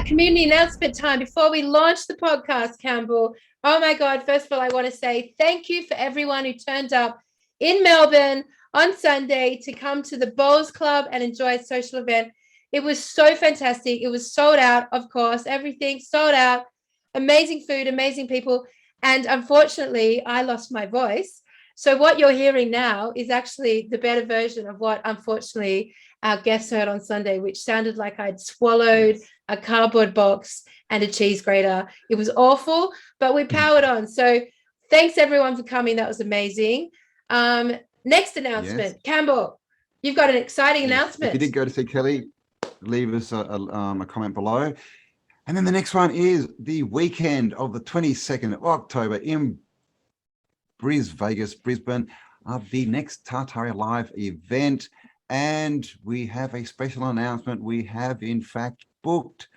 right, community announcement time. Before we launch the podcast, Campbell, oh my God, first of all, I want to say thank you for everyone who turned up in Melbourne on Sunday to come to the Bowls Club and enjoy a social event. It was so fantastic. It was sold out, of course, everything sold out. Amazing food, amazing people. And unfortunately, I lost my voice. So what you're hearing now is actually the better version of what, unfortunately, our guests heard on Sunday, which sounded like I'd swallowed a cardboard box and a cheese grater. It was awful, but we powered on. So thanks, everyone, for coming. That was amazing. Next announcement, Campbell, you've got an exciting announcement. If you did go to see Kelly, leave us a comment below. And then the next one is the weekend of the 22nd of October in Brisbane, the next Tartaria Live event. And we have a special announcement. We have, in fact, booked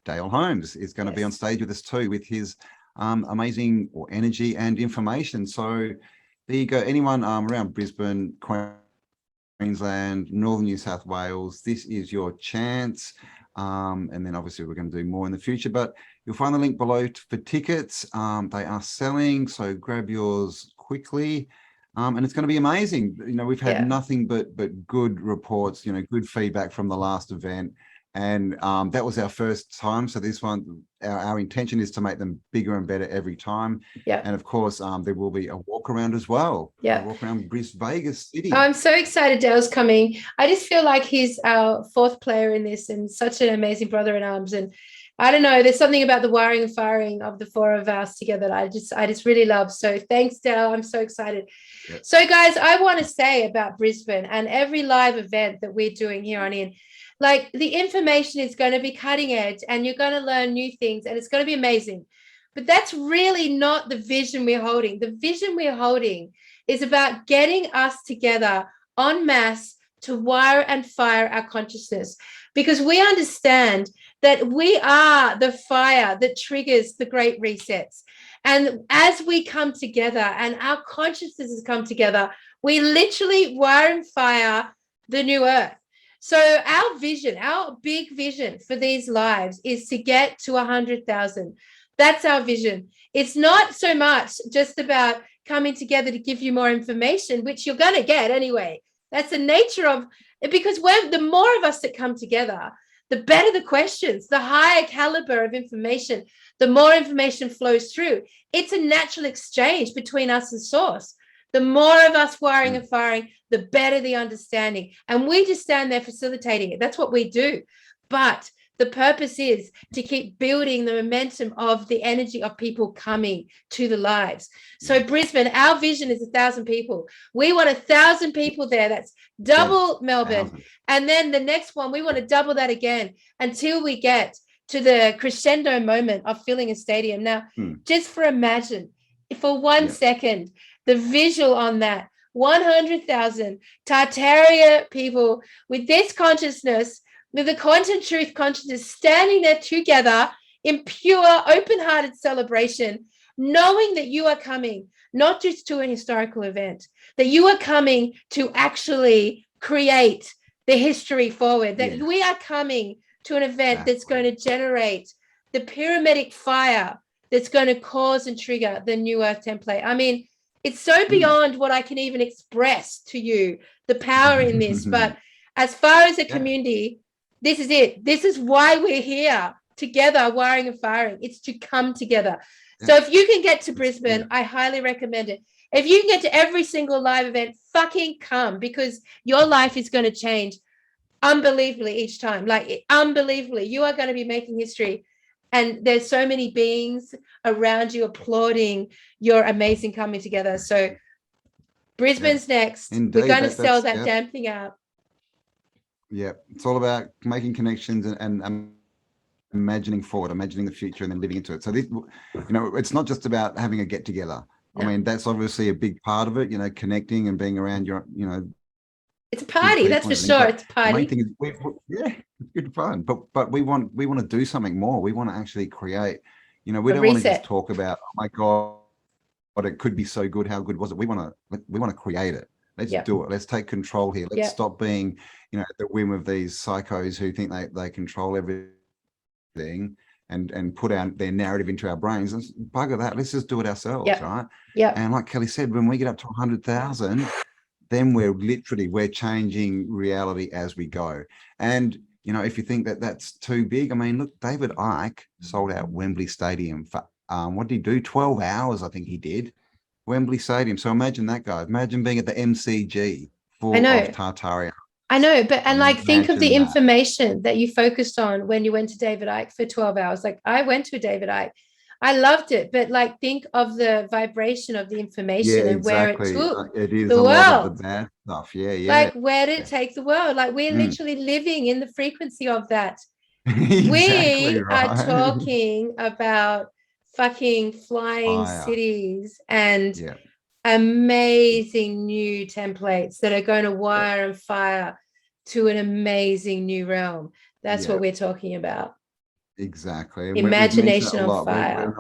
Dale Holmes is going to be on stage with us too, with his amazing energy and information. So there you go. Anyone around Brisbane, Queensland, Northern New South Wales, this is your chance. And then obviously we're going to do more in the future, but you'll find the link below for tickets. They are selling, so grab yours quickly. And it's going to be amazing. You know, we've had nothing but good reports, you know, good feedback from the last event. And that was our first time. So this one, our intention is to make them bigger and better every time. Yeah. And of course, there will be a walk around as well. Yeah. Walk around Vegas City. I'm so excited Dale's coming. I just feel like he's our fourth player in this and such an amazing brother in arms. And I don't know, there's something about the wiring and firing of the four of us together that I just really love. So thanks, Dale. I'm so excited. Yep. So guys, I want to say about Brisbane and every live event that we're doing here on in, like the information is going to be cutting edge and you're going to learn new things and it's going to be amazing. But that's really not the vision we're holding. The vision we're holding is about getting us together en masse to wire and fire our consciousness, because we understand that we are the fire that triggers the great resets. And as we come together and our consciousnesses come together, we literally wire and fire the new earth. So our vision, our big vision for these lives is to get to 100,000. That's our vision. It's not so much just about coming together to give you more information, which you're going to get anyway. That's the nature of it, because when the more of us that come together, the better the questions, the higher caliber of information, the more information flows through. It's a natural exchange between us and source. The more of us wiring and firing, the better the understanding. And we just stand there facilitating it. That's what we do. But the purpose is to keep building the momentum of the energy of people coming to the lives. So Brisbane, our vision is 1,000 people. We want 1,000 people there. That's double Melbourne. 1,000. And then the next one, we want to double that again until we get to the crescendo moment of filling a stadium. Now, just for imagine, for 1 second, the visual on that, 100,000 Tartaria people with this consciousness, with the quantum truth consciousness, standing there together in pure, open-hearted celebration, knowing that you are coming not just to an historical event, that you are coming to actually create the history forward, that we are coming to an event that's going to generate the pyramidic fire that's going to cause and trigger the new earth template. I mean, it's so beyond what I can even express to you, the power in this. But as far as a community, this is it. This is why we're here together, wiring and firing. It's to come together. So if you can get to Brisbane, I highly recommend it. If you can get to every single live event, fucking come, because your life is going to change unbelievably each time. Like unbelievably. You are going to be making history. And there's so many beings around you applauding your amazing coming together. So Brisbane's next. Indeed. We're going to sell that damn thing out. Yeah, it's all about making connections and imagining forward, imagining the future, and then living into it. So this, you know, it's not just about having a get together. No. I mean, that's obviously a big part of it. You know, connecting and being around your, you know, it's a party. That's for sure. It's a party. The main thing is, it's good fun. But we want to do something more. We want to actually create. You know, we don't want to just talk about, oh my God, but it could be so good. How good was it? We want to create it. Let's do it. Let's take control here. Let's stop being, you know, at the whim of these psychos who think they control everything thing and put their narrative into our brains. And bugger that, let's just do it ourselves, right? Yeah. And like Kelly said, when we get up to 100,000, then we're changing reality as we go. And if you think that that's too big, I mean, look, David Icke sold out Wembley Stadium for what did he do? 12 hours, I think he did. Wembley Stadium. So imagine that, guy. Imagine being at the MCG full of Tartaria. I know, but think of the that. information that you focused on when you went to David Icke for 12 hours. Like, I went to David Icke. I loved it, but like, think of the vibration of the information and where it took it is the a world. Lot of the bad stuff. Yeah. Like, where did it take the world? Like, we're literally living in the frequency of that. Exactly we right. are talking about fucking flying cities and amazing new templates that are going to wire and fire to an amazing new realm. That's what we're talking about. Exactly. Imagination on fire.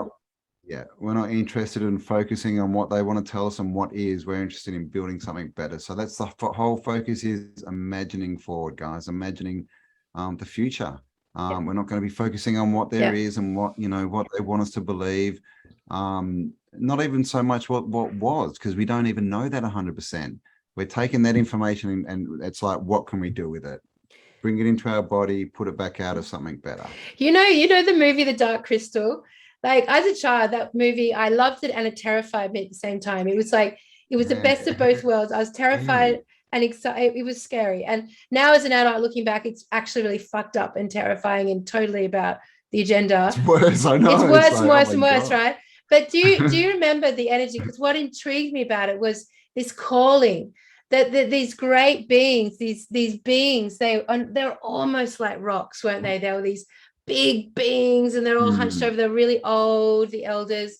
We're not interested in focusing on what they want to tell us and what is. We're interested in building something better. So that's the whole focus, is imagining forward, guys, imagining the future. We're not going to be focusing on what there is and what they want us to believe. Not even so much what was, because we don't even know that 100%. We're taking that information and it's like, what can we do with it? Bring it into our body, put it back out as something better. You know the movie The Dark Crystal? Like, as a child, that movie, I loved it and it terrified me at the same time. It was like, it was the best of both worlds. I was terrified and excited. It was scary. And now as an adult looking back, it's actually really fucked up and terrifying and totally about the agenda. It's worse, I know. It's worse and worse and worse, right? But do you remember the energy? Because what intrigued me about it was this calling. That these great beings, these beings, they're almost like rocks, weren't they? They were these big beings and they're all hunched over. They're really old, the elders,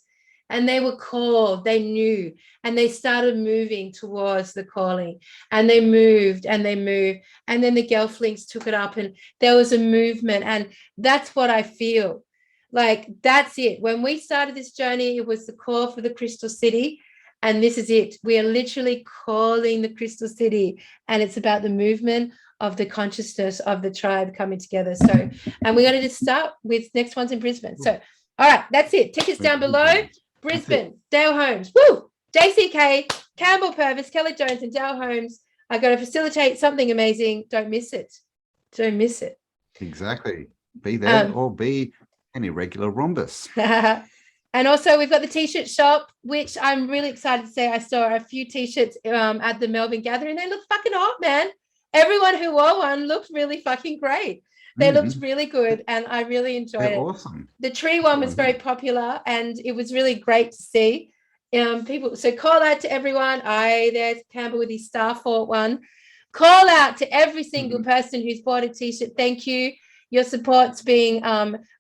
and they were called. They knew, and they started moving towards the calling, and they moved and they moved, and then the Gelflings took it up, and there was a movement. And that's what I feel like. That's it. When we started this journey, it was the call for the Crystal City. And this is it. We are literally calling the Crystal City, and it's about the movement of the consciousness of the tribe coming together. So, and we're going to just start with next one's in Brisbane. So, all right, that's it. Tickets down below. Brisbane, Dale Holmes. Woo! JCK, Cambell Purvis, Kelly Jones, and Dale Holmes are going to facilitate something amazing. Don't miss it. Don't miss it. Exactly. Be there or be an irregular rhombus. And also, we've got the T-shirt shop, which I'm really excited to say I saw a few T-shirts at the Melbourne gathering. They look fucking hot, man. Everyone who wore one looked really fucking great. They looked really good, and I really enjoyed it. Awesome. The tree one was very popular, and it was really great to see people. So call out to everyone. There's Campbell with his Starfort one. Call out to every single person who's bought a T-shirt. Thank you. Your support's being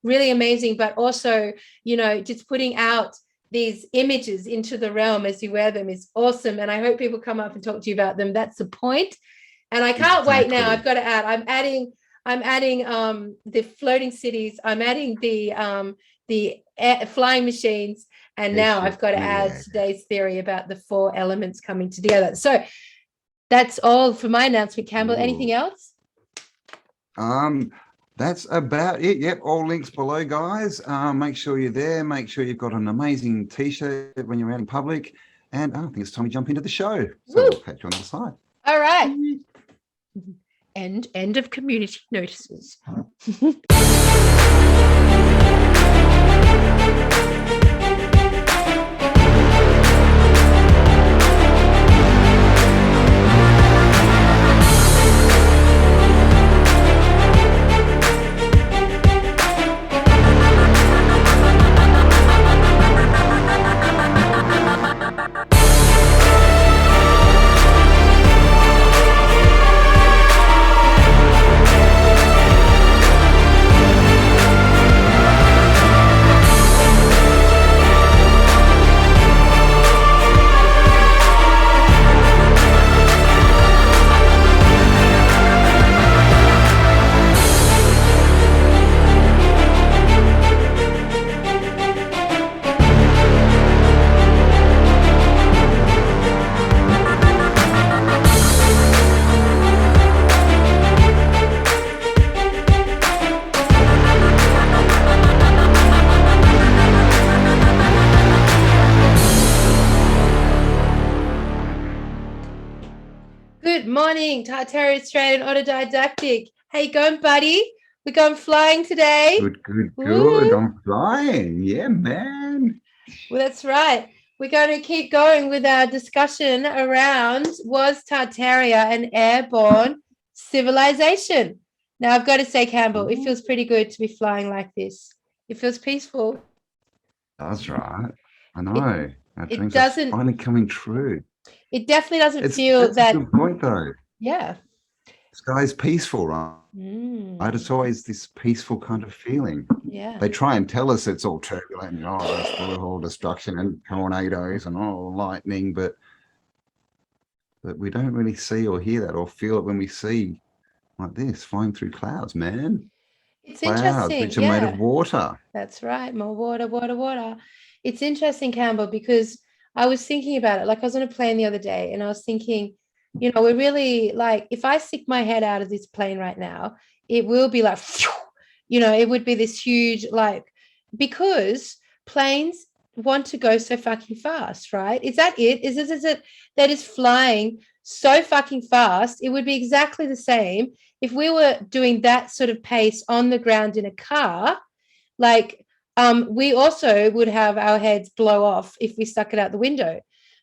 really amazing, but also, just putting out these images into the realm as you wear them is awesome. And I hope people come up and talk to you about them. That's the point. And I can't wait now. I've got to add. I'm adding the floating cities. I'm adding the flying machines. And now I've got to add today's theory about the 4 elements coming together. So that's all for my announcement, Campbell. Anything else? That's about it. Yep, all links below, guys. Make sure you're there. Make sure you've got an amazing T-shirt when you're out in public. And I think it's time to jump into the show. So we'll catch you on the other side. All right. End of community notices. Good morning, Tartaria Australian Autodidactic. How you going, buddy? We're going flying today. Good. Woo. I'm flying. Yeah, man. Well, that's right. We're going to keep going with our discussion around, was Tartaria an airborne civilization? Now, I've got to say, Campbell, it feels pretty good to be flying like this. It feels peaceful. That's right. I know. Our It dreams doesn't. are finally coming true. It definitely doesn't That's feel that. a good point, though. Yeah. The sky's peaceful, right? It's always this peaceful kind of feeling. Yeah. They try and tell us it's all turbulent, it's full of all destruction and tornadoes and all lightning, but we don't really see or hear that or feel it when we see like this flying through clouds, man. It's Clouds, interesting. which are made of water. That's right. More water. It's interesting, Campbell, because I was thinking about it. Like, I was on a plane the other day and I was thinking, we're really like, if I stick my head out of this plane right now, it will be like, it would be this huge, like, because planes want to go so fucking fast, right? Is that it? Is it that is flying so fucking fast? It would be exactly the same if we were doing that sort of pace on the ground in a car. Like, we also would have our heads blow off if we stuck it out the window.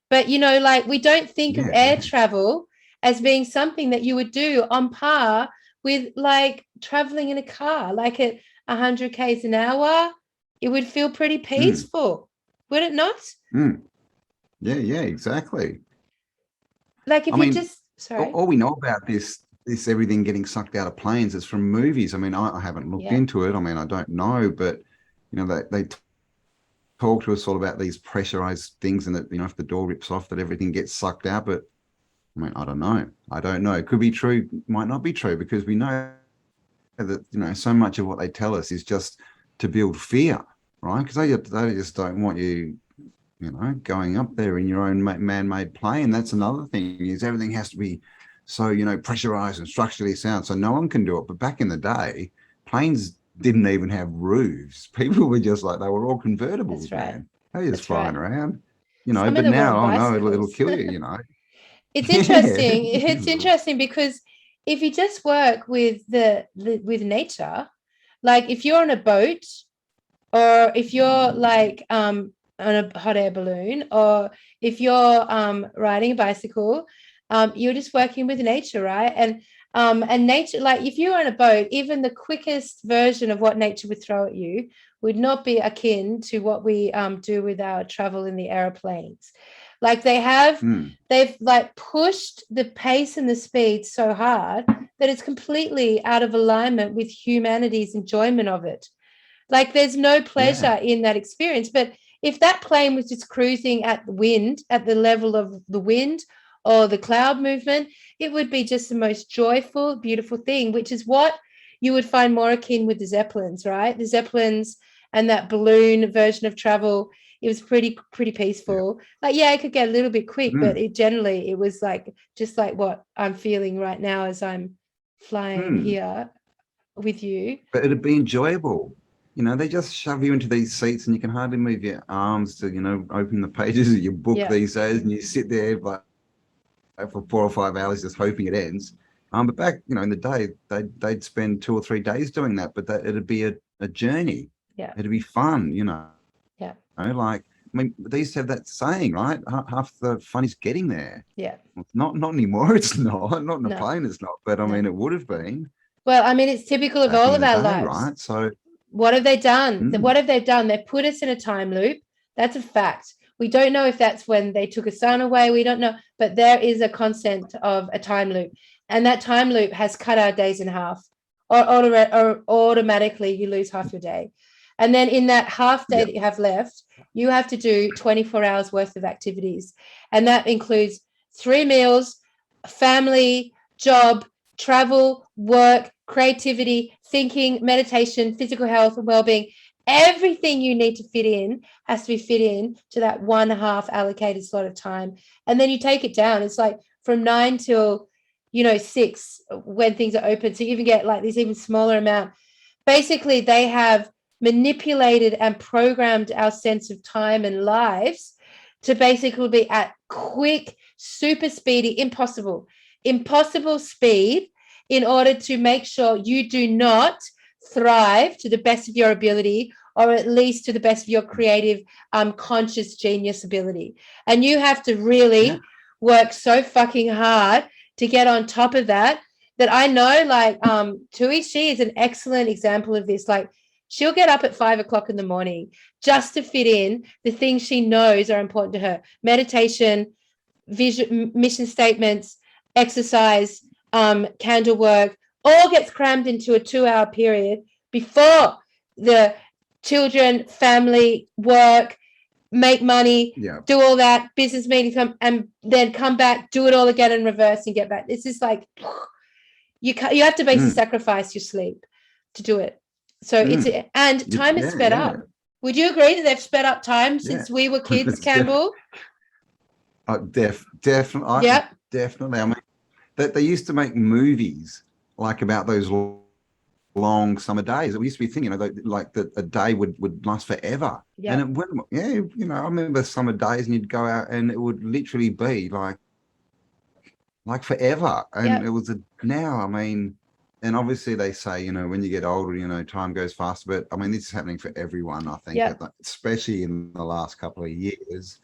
But, like, we don't think of air travel as being something that you would do on par with, like, traveling in a car, like at 100 k's an hour. It would feel pretty peaceful, would it not? Yeah, exactly. Like, if you just, sorry. All we know about this everything getting sucked out of planes is from movies. I mean, I haven't looked into it. I mean, I don't know, but they talk to us all about these pressurized things and that, if the door rips off, that everything gets sucked out. But I mean, I don't know. It could be true, might not be true, because we know that, so much of what they tell us is just to build fear, right? Because they just don't want you, going up there in your own man-made plane. That's another thing, is everything has to be so, pressurized and structurally sound, so no one can do it. But back in the day, planes didn't even have roofs. People were just like, they were all convertibles. That's right. Man. They were just flying around, Some but now, it'll kill you, It's interesting. It's interesting because if you just work with with nature, like if you're on a boat, or if you're like on a hot air balloon, or if you're riding a bicycle, you're just working with nature, right? And nature, like if you're on a boat, even the quickest version of what nature would throw at you would not be akin to what we do with our travel in the airplanes. Like they've like pushed the pace and the speed so hard that it's completely out of alignment with humanity's enjoyment of it. Like there's no pleasure in that experience. But if that plane was just cruising at the wind, at the level of the wind or the cloud movement, it would be just the most joyful, beautiful thing, which is what you would find more akin with the Zeppelins, right? The Zeppelins and that balloon version of travel, it was pretty peaceful. Like, it could get a little bit quick, but it was like just like what I'm feeling right now as I'm flying here with you. But it'd be enjoyable. They just shove you into these seats and you can hardly move your arms to, open the pages of your book these days, and you sit there like for 4 or 5 hours just hoping it ends. But back, in the day, they'd spend 2 or 3 days doing that, but it'd be a journey. Yeah. It'd be fun, Yeah. Like, I mean, they used to have that saying, right? Half the fun is getting there. Yeah. Not anymore. It's not in a plane. It's not. But I mean, it would have been. Well, I mean, it's typical of all of our lives, right? So, what have they done? What have they done? They put us in a time loop. That's a fact. We don't know if that's when they took a son away. We don't know, but there is a constant of a time loop, and that time loop has cut our days in half, or automatically you lose half your day. And then in that half day that you have left, you have to do 24 hours worth of activities. And that includes 3 meals, family, job, travel, work, creativity, thinking, meditation, physical health and well-being. Everything you need to fit in has to be fit in to that 1/2 allocated slot of time. And then you take it down. It's like from 9 till, 6 when things are open. So you even get like this even smaller amount. Basically, they have manipulated and programmed our sense of time and lives to basically be at quick, super speedy, impossible. impossible speed in order to make sure you do not thrive to the best of your ability, or at least to the best of your creative, conscious genius ability. And you have to really work so fucking hard to get on top of that. That I know, like, Tui, she is an excellent example of this. Like, she'll get up at 5 o'clock in the morning just to fit in the things she knows are important to her: meditation, vision, mission statements, exercise, candle work, all gets crammed into a 2-hour period before the children, family, work, make money, do all that, business meetings, and then come back, do it all again in reverse and get back. It's just like, you have to basically sacrifice your sleep to do it. So and time is sped up. Would you agree that they've sped up time since we were kids, Campbell? Definitely. Yeah. Definitely. I mean, they used to make movies like about those long summer days. It used to be a thing, like that a day would last forever. Yeah. And it went, I remember summer days, and you'd go out and it would literally be like forever. And it was now, I mean, and obviously they say, when you get older, time goes faster. But I mean, this is happening for everyone, I think, especially in the last couple of years.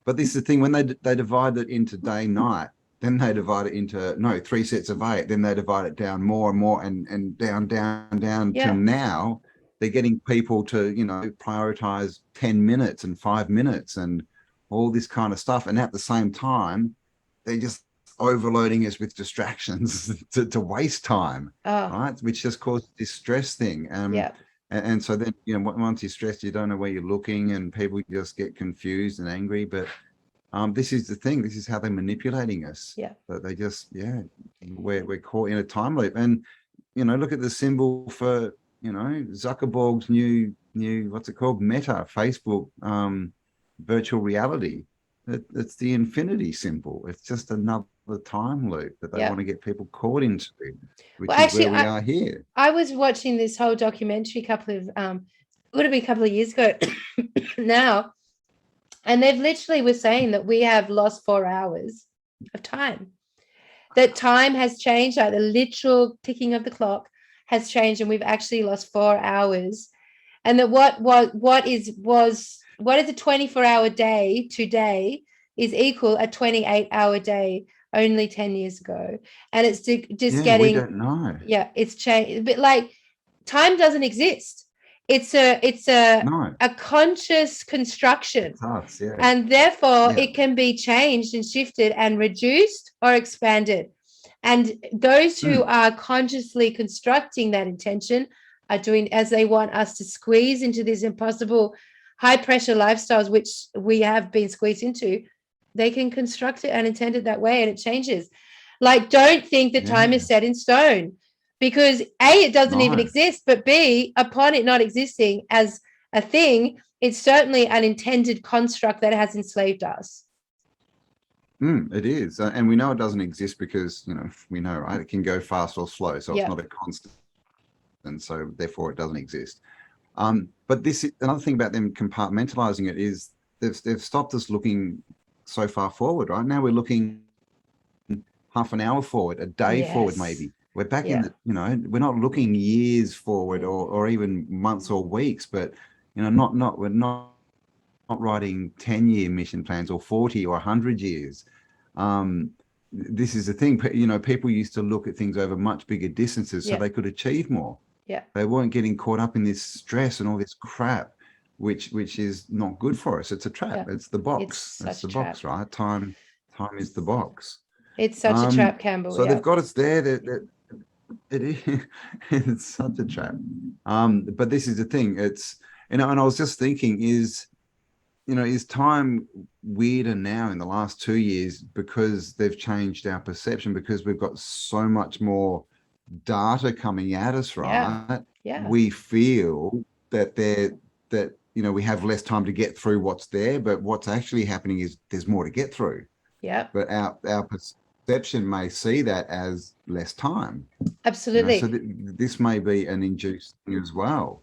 But this is the thing, when they divide it into day, night, then they divide it into 3 sets of 8. Then they divide it down more and more and down to now. They're getting people to, prioritize 10 minutes and 5 minutes and all this kind of stuff. And at the same time, they're just overloading us with distractions to waste time, right? Which just causes this stress thing. And so then, once you're stressed, you don't know where you're looking, and people just get confused and angry. But this is the thing. This is how they're manipulating us. That they just, we're caught in a time loop. And, look at the symbol for, Zuckerberg's new, what's it called? Meta, Facebook, virtual reality. It's the infinity symbol. It's just another time loop that they want to get people caught into, which is where we are here. I was watching this whole documentary would have been a couple of years ago now, and they've literally were saying that we have lost 4 hours of time. That time has changed, like the literal ticking of the clock has changed, and we've actually lost 4 hours. And that what is a 24-hour day today is equal a 28-hour day only 10 years ago. And it's just getting, we don't know. It's changed. But like, time doesn't exist. It's a conscious construction. And therefore it can be changed and shifted and reduced or expanded. And those who are consciously constructing that intention are doing as they want us to squeeze into these impossible high pressure lifestyles, which we have been squeezed into. They can construct it and intend it that way, and it changes. Like, don't think that time is set in stone, because A, it doesn't even exist, but B, upon it not existing as a thing, it's certainly an intended construct that has enslaved us. It is. And we know it doesn't exist because, we know, right? It can go fast or slow. So it's not a constant. And so therefore it doesn't exist. But another thing about them compartmentalizing it is they've stopped us looking so far forward. Right now we're looking half an hour forward, a day forward, maybe. We're back in we're not looking years forward or even months or weeks, but we're not writing 10-year mission plans or 40 or 100 years. This is the thing. People used to look at things over much bigger distances so they could achieve more. They weren't getting caught up in this stress and all this crap, which is not good for us. It's a trap. It's the box. It's the box, right? Time is the box. It's such a trap, Campbell. So they've got us there. It is. It's such a trap. But this is the thing. It's, and I was just thinking, is time weirder now in the last 2 years because they've changed our perception, because we've got so much more data coming at us, right? We feel that we have less time to get through what's there, but what's actually happening is there's more to get through. But our perception may see that as less time. Absolutely. So this may be an induced thing as well.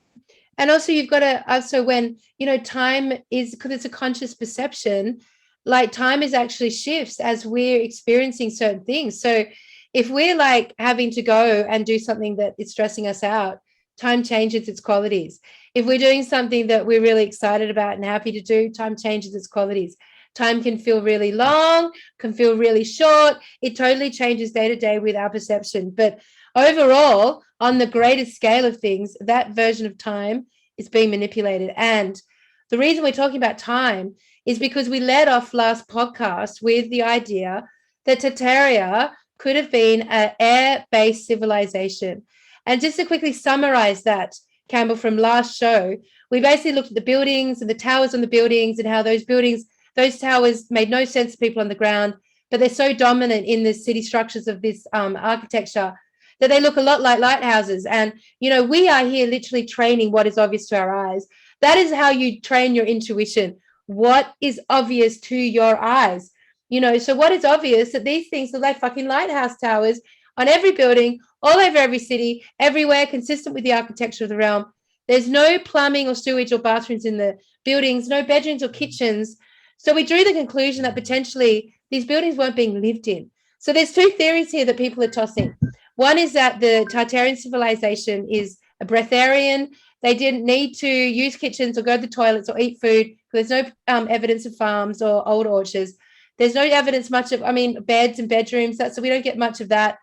And also you've got to, when, time is, because it's a conscious perception, like time is actually shifts as we're experiencing certain things. So if we're like having to go and do something that is stressing us out, time changes its qualities. If we're doing something that we're really excited about and happy to do, time changes its qualities. Time can feel really long, can feel really short. It totally changes day to day with our perception. But overall, on the greatest scale of things, that version of time is being manipulated. And the reason we're talking about time is because we led off last podcast with the idea that Tartaria could have been an air-based civilization. And just to quickly summarize that, Campbell, from last show, we basically looked at the buildings and the towers on the buildings and how those towers made no sense to people on the ground, but they're so dominant in the city structures of this architecture that they look a lot like lighthouses. And, you know, we are here literally training what is obvious to our eyes. That is how you train your intuition. What is obvious to your eyes? You know, so what is obvious that these things are like fucking lighthouse towers on every building, all over every city, everywhere, consistent with the architecture of the realm. There's no plumbing or sewage or bathrooms in the buildings, no bedrooms or kitchens. So we drew the conclusion that potentially these buildings weren't being lived in. So there's two theories here that people are tossing. One is that the Tartarian civilization is a breatharian. They didn't need to use kitchens or go to the toilets or eat food. There's no evidence of farms or old orchards. There's no evidence much of, beds and bedrooms. So we don't get much of that.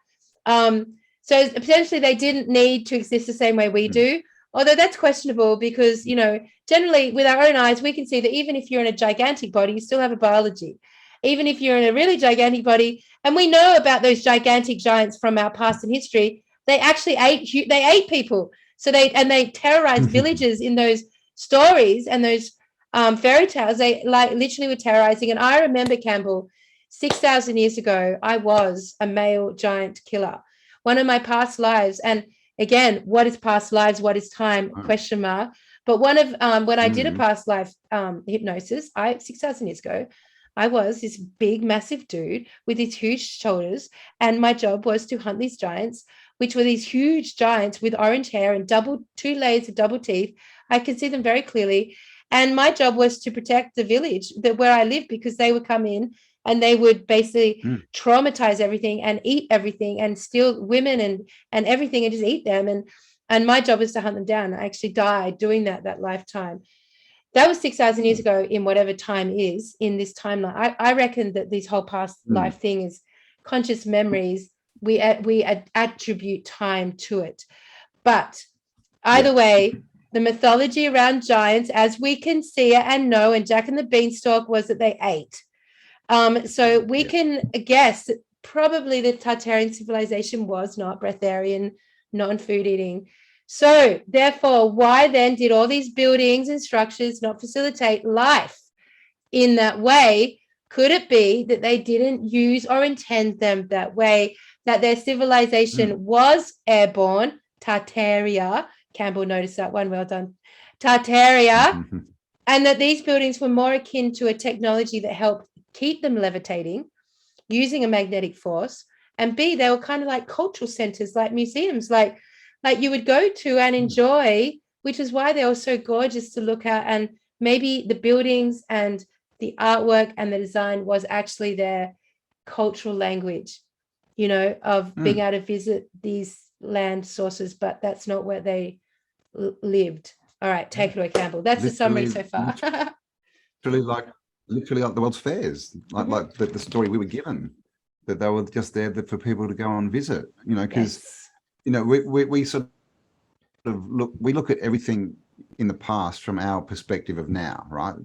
So potentially they didn't need to exist the same way we do. Although that's questionable because, you know, generally with our own eyes, we can see that even if you're in a gigantic body, you still have a biology. Even if you're in a really gigantic body, and we know about those gigantic giants from our past and history, they actually ate people. So they terrorized villages in those stories and those fairy tales. They like literally were terrorizing. And I remember, Campbell, 6,000 years ago, I was a male giant killer. One of my past lives, and again, what is past lives? What is time? Question mark. But one of when I did a past life hypnosis, 6,000 years ago, I was this big, massive dude with these huge shoulders, and my job was to hunt these giants, which were these huge giants with orange hair and 2 layers of double teeth. I could see them very clearly, and my job was to protect the village where I lived because they would come in and they would basically traumatize everything and eat everything and steal women and everything and just eat them. And my job was to hunt them down. I actually died doing that lifetime. That was 6,000 years ago in whatever time is in this timeline. I reckon that this whole past life thing is conscious memories. We attribute time to it. But either way, the mythology around giants, as we can see it and know, and Jack and the Beanstalk was that they ate. So we can guess that probably the Tartarian civilization was not breatharian, non-food eating. So therefore, why then did all these buildings and structures not facilitate life in that way? Could it be that they didn't use or intend them that way, that their civilization was airborne, Tartaria? Campbell noticed that one, well done. Tartaria, and that these buildings were more akin to a technology that helped keep them levitating using a magnetic force, and B, they were kind of like cultural centers, like museums, like you would go to and enjoy, which is why they were so gorgeous to look at. And maybe the buildings and the artwork and the design was actually their cultural language, you know, of being able to visit these land sources, but that's not where they lived. All right, take it away, Campbell. That's the summary so far. literally like the world's fairs, like the story we were given, that they were just there for people to go and visit, you know, because you know we sort of look at everything in the past from our perspective of now, right?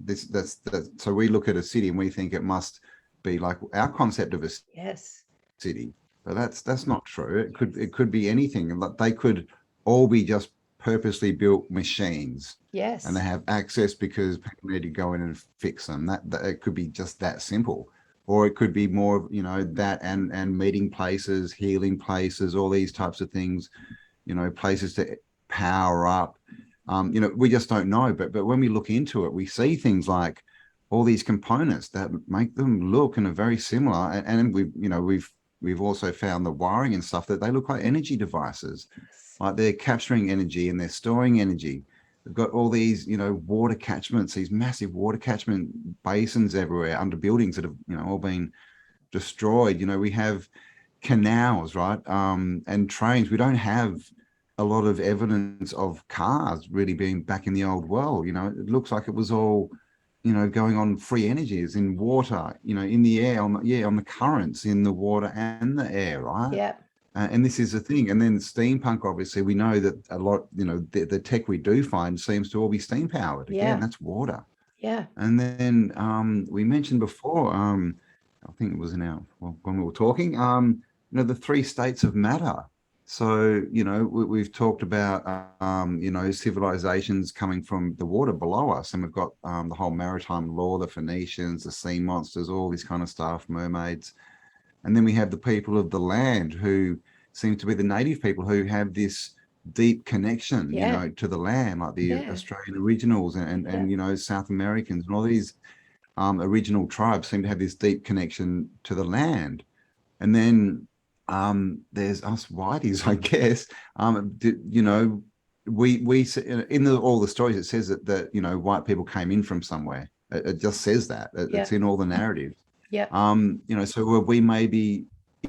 So we look at a city and we think it must be like our concept of a city, but that's not true. It could be anything. Like they could all be just purposely built machines, and they have access because people need to go in and fix them. That it could be just that simple, or it could be more, you know, that and meeting places, healing places, all these types of things, you know, places to power up. You know, we just don't know. But when we look into it, we see things like all these components that make them look and are very similar. And we've also found the wiring and stuff that they look like energy devices. Like they're capturing energy and they're storing energy. We've got all these, water catchments, these massive water catchment basins everywhere under buildings that have, all been destroyed. We have canals, right? And trains. We don't have a lot of evidence of cars really being back in the old world. It looks like it was all, going on free energies in water, in the air, on the currents in the water and the air, right? Yeah. And this is the thing. And then steampunk, obviously, we know that a lot, the tech we do find seems to all be steam powered. Again, Yeah. that's water. Yeah. And then we mentioned before, I think it was when we were talking, the three states of matter. So, we've talked about, civilizations coming from the water below us. And we've got the whole maritime law, the Phoenicians, the sea monsters, all this kind of stuff, mermaids. And then we have the people of the land who seem to be the native people who have this deep connection, to the land, like the Australian originals and South Americans and all these original tribes seem to have this deep connection to the land. And then there's us whiteys, I guess. We in all the stories it says that white people came in from somewhere. It just says that. It's in all the narratives. Yeah. So were we maybe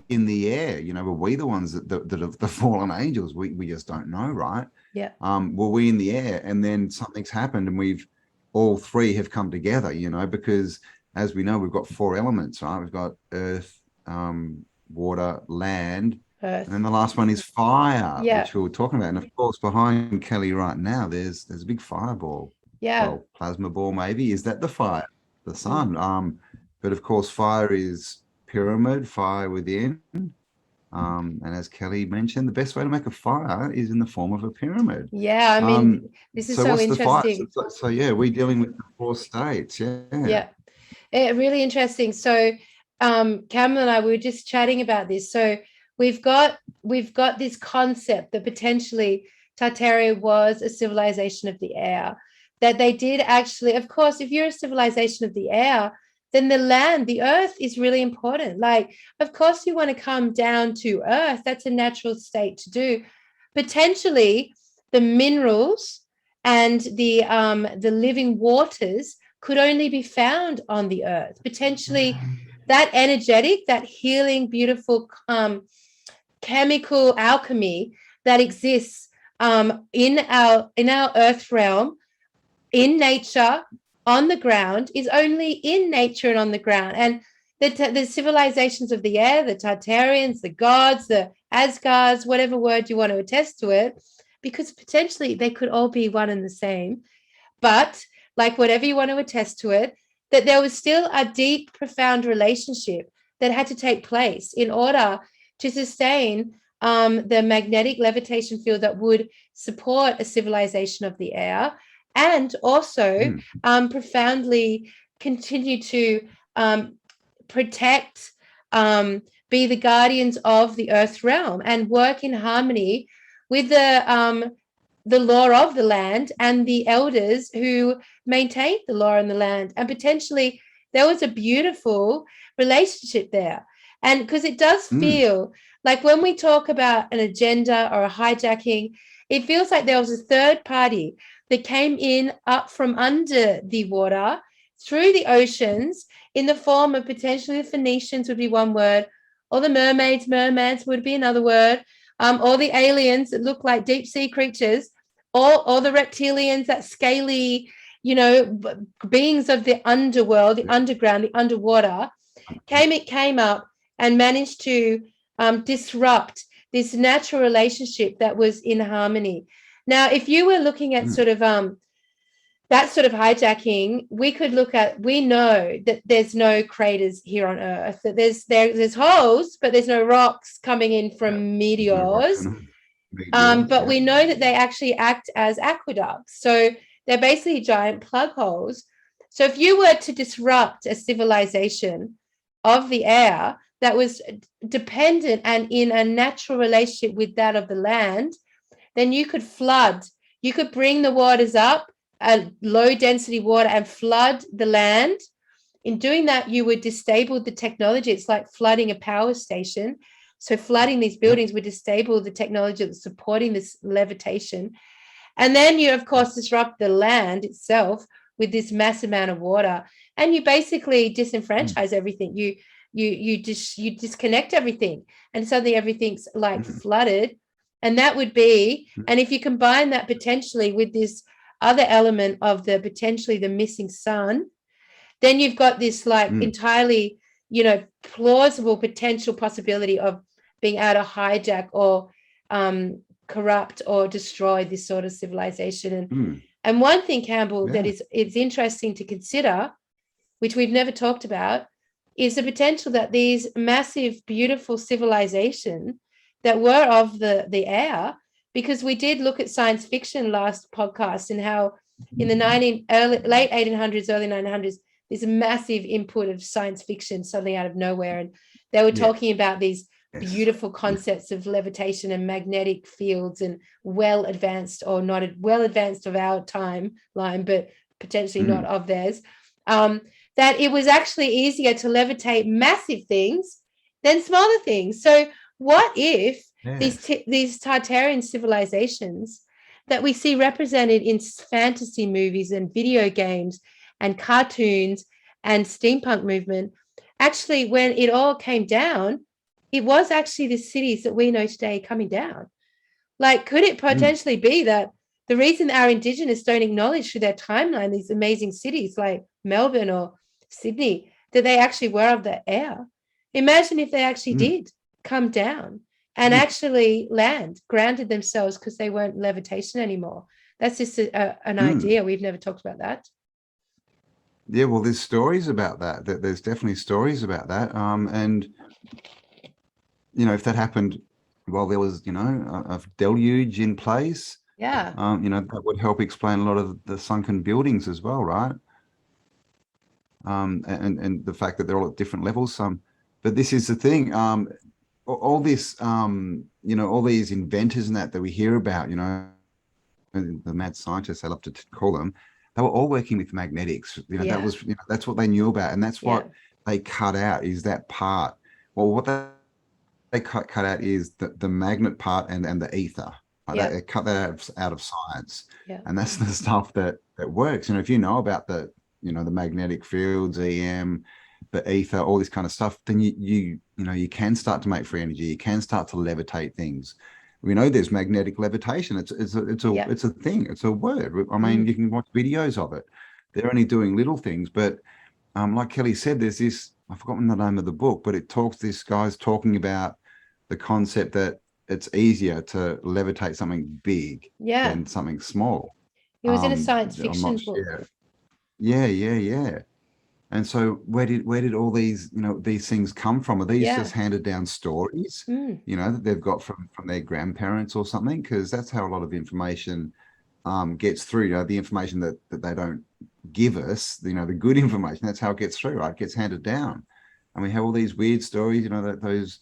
in the air? Were we the ones that have the fallen angels? We just don't know, right? Yeah. Were we in the air and then something's happened and we've all three have come together, because as we know, we've got four elements, right? We've got earth, water, land, Earth. and then the last one is fire, Yeah. which we were talking about. And of course, behind Kelly right now, there's a big fireball. Yeah. Well, plasma ball, maybe. Is that the fire? The sun. But of course, fire is pyramid, fire within. And as Kelly mentioned, the best way to make a fire is in the form of a pyramid. Yeah. I mean, this is so what's interesting. The fire? So yeah, we're dealing with the four states. Yeah. Yeah. Really interesting. So Cameron and I, we were just chatting about this. So we've got this concept that potentially Tartaria was a civilization of the air, that they did actually, of course, if you're a civilization of the air, then the land, the earth is really important. Like, of course, you want to come down to earth. That's a natural state to do. Potentially, the minerals and the living waters could only be found on the earth. Potentially, that energetic, that healing, beautiful chemical alchemy that exists in our earth realm, in nature, on the ground, is only in nature and on the ground. And the civilizations of the air, the Tartarians, the gods, the Asgards, whatever word you want to attest to it, because potentially they could all be one and the same. But like whatever you want to attest to it, that there was still a deep, profound relationship that had to take place in order to sustain the magnetic levitation field that would support a civilization of the air, and also profoundly continue to protect, be the guardians of the earth realm and work in harmony with the law of the land and the elders who maintained the law in the land. And potentially there was a beautiful relationship there. And because it does feel like when we talk about an agenda or a hijacking, it feels like there was a third party that came in up from under the water through the oceans in the form of potentially the Phoenicians would be one word, or the mermaids would be another word, or the aliens that look like deep sea creatures, or the reptilians, that scaly, beings of the underworld, the underground, the underwater, came up and managed to disrupt this natural relationship that was in harmony. Now, if you were looking at sort of that sort of hijacking, we know that there's no craters here on Earth, that there's holes, but there's no rocks coming in from meteors. But we know that they actually act as aqueducts. So they're basically giant plug holes. So if you were to disrupt a civilization of the air that was dependent and in a natural relationship with that of the land, then you could flood. You could bring the waters up, a low density water, and flood the land. In doing that, you would destabilize the technology. It's like flooding a power station. So flooding these buildings would destabilize the technology that's supporting this levitation. And then you, of course, disrupt the land itself with this massive amount of water, and you basically disenfranchise everything. You disconnect everything, and suddenly everything's like flooded. And that would be, and if you combine that potentially with this other element of the potentially the missing sun, then you've got this like entirely, plausible potential possibility of being able to hijack or corrupt or destroy this sort of civilization. And one thing, Campbell, that it's interesting to consider, which we've never talked about, is the potential that these massive, beautiful civilizations that were of the air, because we did look at science fiction last podcast and how in the late 1800s, early 1900s, there's a massive input of science fiction suddenly out of nowhere. And they were talking about these beautiful concepts of levitation and magnetic fields and well advanced or not well advanced of our timeline, but potentially not of theirs. That it was actually easier to levitate massive things than smaller things. So what if these Tartarian civilizations that we see represented in fantasy movies and video games and cartoons and steampunk movement, actually, when it all came down, it was actually the cities that we know today coming down? Like, could it potentially be that the reason our Indigenous don't acknowledge through their timeline these amazing cities like Melbourne or Sydney, that they actually were of the air? Imagine if they actually did come down and actually grounded themselves because they weren't levitation anymore. That's just an idea. We've never talked about that. Yeah, well, there's stories about that. There's definitely stories about that. And, if that happened while there was, a deluge in place, that would help explain a lot of the sunken buildings as well, right? And the fact that they're all at different levels. But this is the thing. All this, all these inventors and that we hear about, the mad scientists, I love to call them, they were all working with magnetics. That was, that's what they knew about, and that's what they cut out, is that part. Well, what they cut out is the magnet part and the ether. Right? They cut that out of science, and that's the stuff that works. And if you know about the magnetic fields, EM, the ether, all this kind of stuff, then you can start to make free energy. You can start to levitate things. We know there's magnetic levitation. It's a thing. It's a word. I mean, you can watch videos of it. They're only doing little things, but like Kelly said, there's this. I've forgotten the name of the book, but this guy's talking about the concept that it's easier to levitate something big than something small. It was in a science fiction book. Yeah. And so where did all these, these things come from? Are these just handed down stories, that they've got from their grandparents or something? Because that's how a lot of information gets through, the information that they don't give us, the good information, that's how it gets through, right? It gets handed down. And we have all these weird stories, that those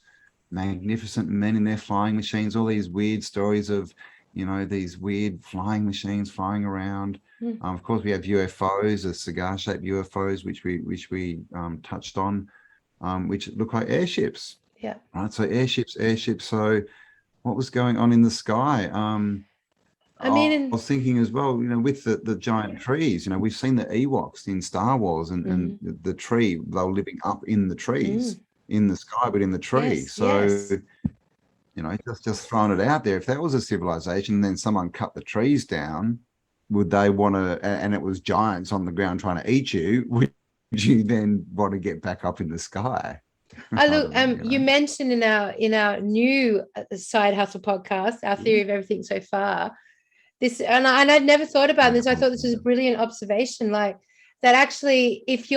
magnificent men in their flying machines, all these weird stories of, these weird flying machines flying around. Of course, we have UFOs, the cigar-shaped UFOs, which we touched on, which look like airships. Yeah. Right. So airships. So, what was going on in the sky? I was thinking as well, with the giant trees. We've seen the Ewoks in Star Wars, and the tree. They were living up in the trees, in the sky, but in the tree. Just throwing it out there. If that was a civilization, and then someone cut the trees down, would they want to, and it was giants on the ground trying to eat you, would you then want to get back up in the sky? Look, you mentioned in our new Side Hustle podcast, our theory of everything so far, this, and I'd never thought about this. I thought this was a brilliant observation, like that actually, if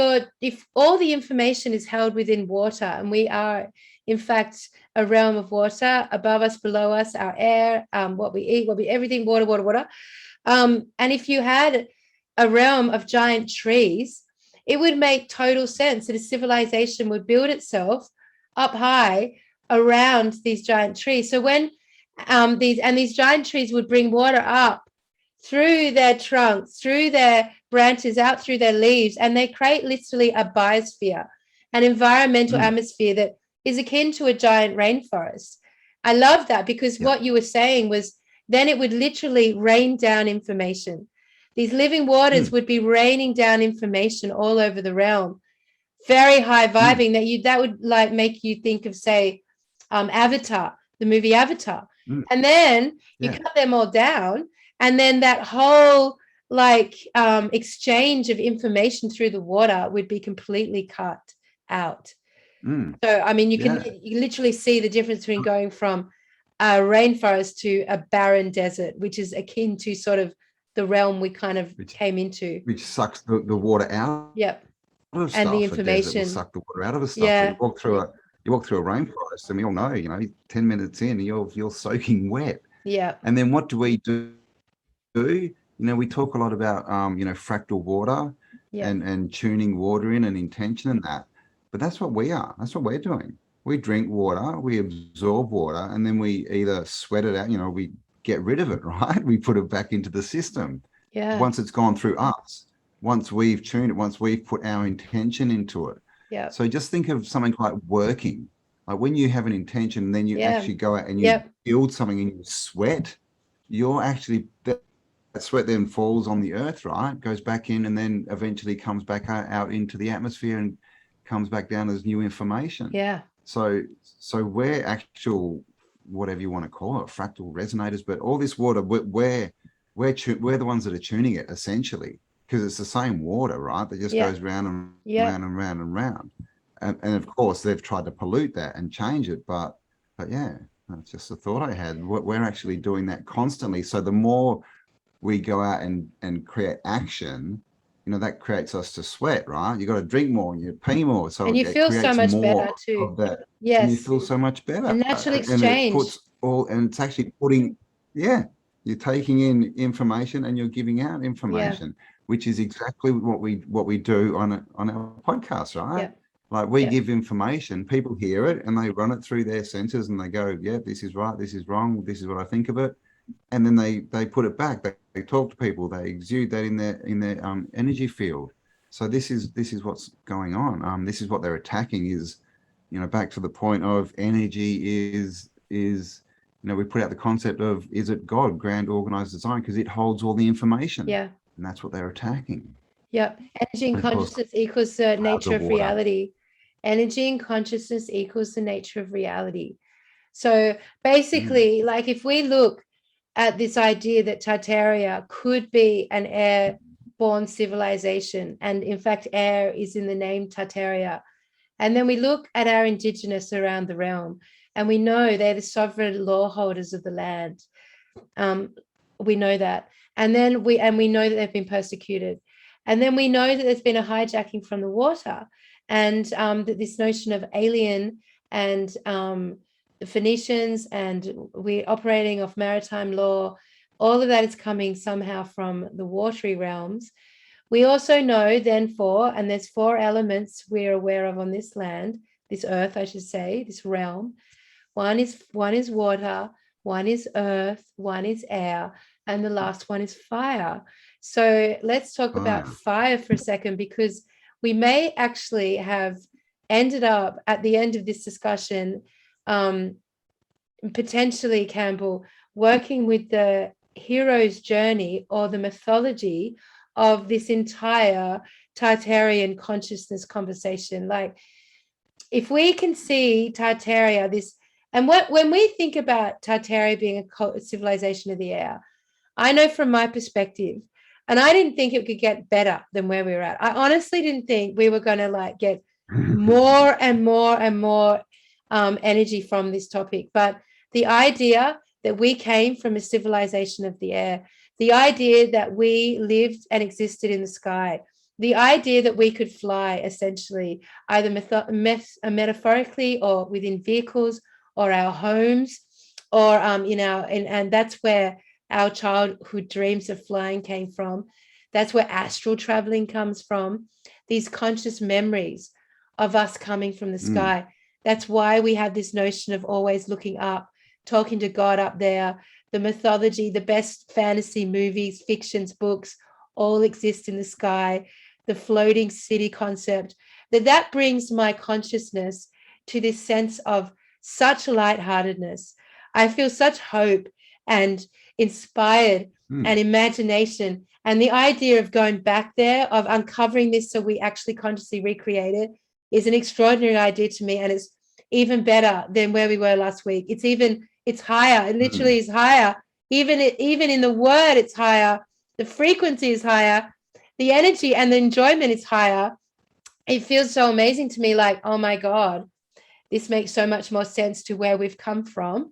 all the information is held within water, and we are in fact a realm of water, above us, below us, our air, what we eat, everything, water. And if you had a realm of giant trees, it would make total sense that a civilization would build itself up high around these giant trees. So when these giant trees would bring water up through their trunks, through their branches, out through their leaves, and they create literally a biosphere, an environmental atmosphere that is akin to a giant rainforest. I love that, because what you were saying was then it would literally rain down information. These living waters would be raining down information all over the realm. Very high vibing that would like make you think of, say, Avatar, the movie Avatar. And then you cut them all down, and then that whole like exchange of information through the water would be completely cut out. So I mean, you literally see the difference between going from a rainforest to a barren desert, which is akin to sort of the realm we kind of came into, which sucks the water out. Yep. Of stuff. And the information will suck the water out of the stuff. Yeah. You walk through a rainforest, and we all know, 10 minutes in, you're soaking wet. Yeah. And then what do we do? We talk a lot about fractal water and tuning water in and intention and that. But that's what we are. That's what we're doing. We drink water, we absorb water, and then we either sweat it out, we get rid of it, right? We put it back into the system. Yeah. Once it's gone through us. Once we've tuned it, once we've put our intention into it. Yeah. So just think of something like working. Like when you have an intention, and then you actually go out and you build something and you sweat, you're actually, that sweat then falls on the earth, right? Goes back in and then eventually comes back out into the atmosphere and comes back down as new information. Yeah. So we're actual, whatever you want to call it, fractal resonators, but all this water, we're the ones that are tuning it essentially. Because it's the same water, right? That just goes round and round and round and round. And of course, they've tried to pollute that and change it. But yeah, that's just a thought I had. We're actually doing that constantly. So the more we go out and create action, that creates us to sweat, right? You got to drink more and you pee more. So and you feel so much better too. Yes. And you feel so much better. A natural exchange. And it puts and it's actually putting, you're taking in information and you're giving out information. Which is exactly what we do on our podcast, right? Like we give information, people hear it and they run it through their senses and they go, this is right, this is wrong, this is what I think of it. And then they put it back. They talk to people, they exude that in their energy field. So this is what's going on. This is what they're attacking is, back to the point of energy is we put out the concept of, is it God, grand organized design, because it holds all the information. Yeah. And that's what they're attacking. Yeah. Energy and consciousness equals the nature of reality. Energy and consciousness equals the nature of reality. So basically, like if we look at this idea that Tartaria could be an airborne civilization, and in fact, air is in the name Tartaria, and then we look at our indigenous around the realm, and we know they're the sovereign law holders of the land. We know that. And then we know that they've been persecuted. And then we know that there's been a hijacking from the water, and that this notion of alien and the Phoenicians, and we're operating off maritime law, all of that is coming somehow from the watery realms. We also know then and there's 4 elements we're aware of on this land, this earth, I should say, this realm. One is water, one is earth, one is air, and the last one is fire. So let's talk about fire for a second, because we may actually have ended up at the end of this discussion, potentially, Cambell, working with the hero's journey or the mythology of this entire Tartarian consciousness conversation. Like, if we can see Tartaria, when we think about Tartaria being a civilization of the air, I know from my perspective, and I didn't think it could get better than where we were at. I honestly didn't think we were going to get more and more and more energy from this topic. But the idea that we came from a civilization of the air, the idea that we lived and existed in the sky, the idea that we could fly essentially either metaphorically or within vehicles or our homes or and that's where our childhood dreams of flying came from. That's where astral traveling comes from. These conscious memories of us coming from the sky. That's why we have this notion of always looking up, talking to God up there. The mythology, the best fantasy movies, fictions, books, all exist in the sky. The floating city concept, that brings my consciousness to this sense of such lightheartedness. I feel such hope and inspired and imagination. And the idea of going back there, of uncovering this so we actually consciously recreate it, is an extraordinary idea to me. And it's even better than where we were last week. It's higher. It literally is higher. Even in the word, it's higher. The frequency is higher. The energy and the enjoyment is higher. It feels so amazing to me, like, oh my God, this makes so much more sense to where we've come from.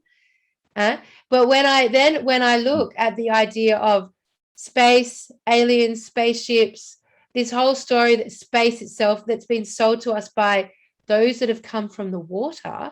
But when I look at the idea of space, aliens, spaceships, this whole story that space itself that's been sold to us by those that have come from the water,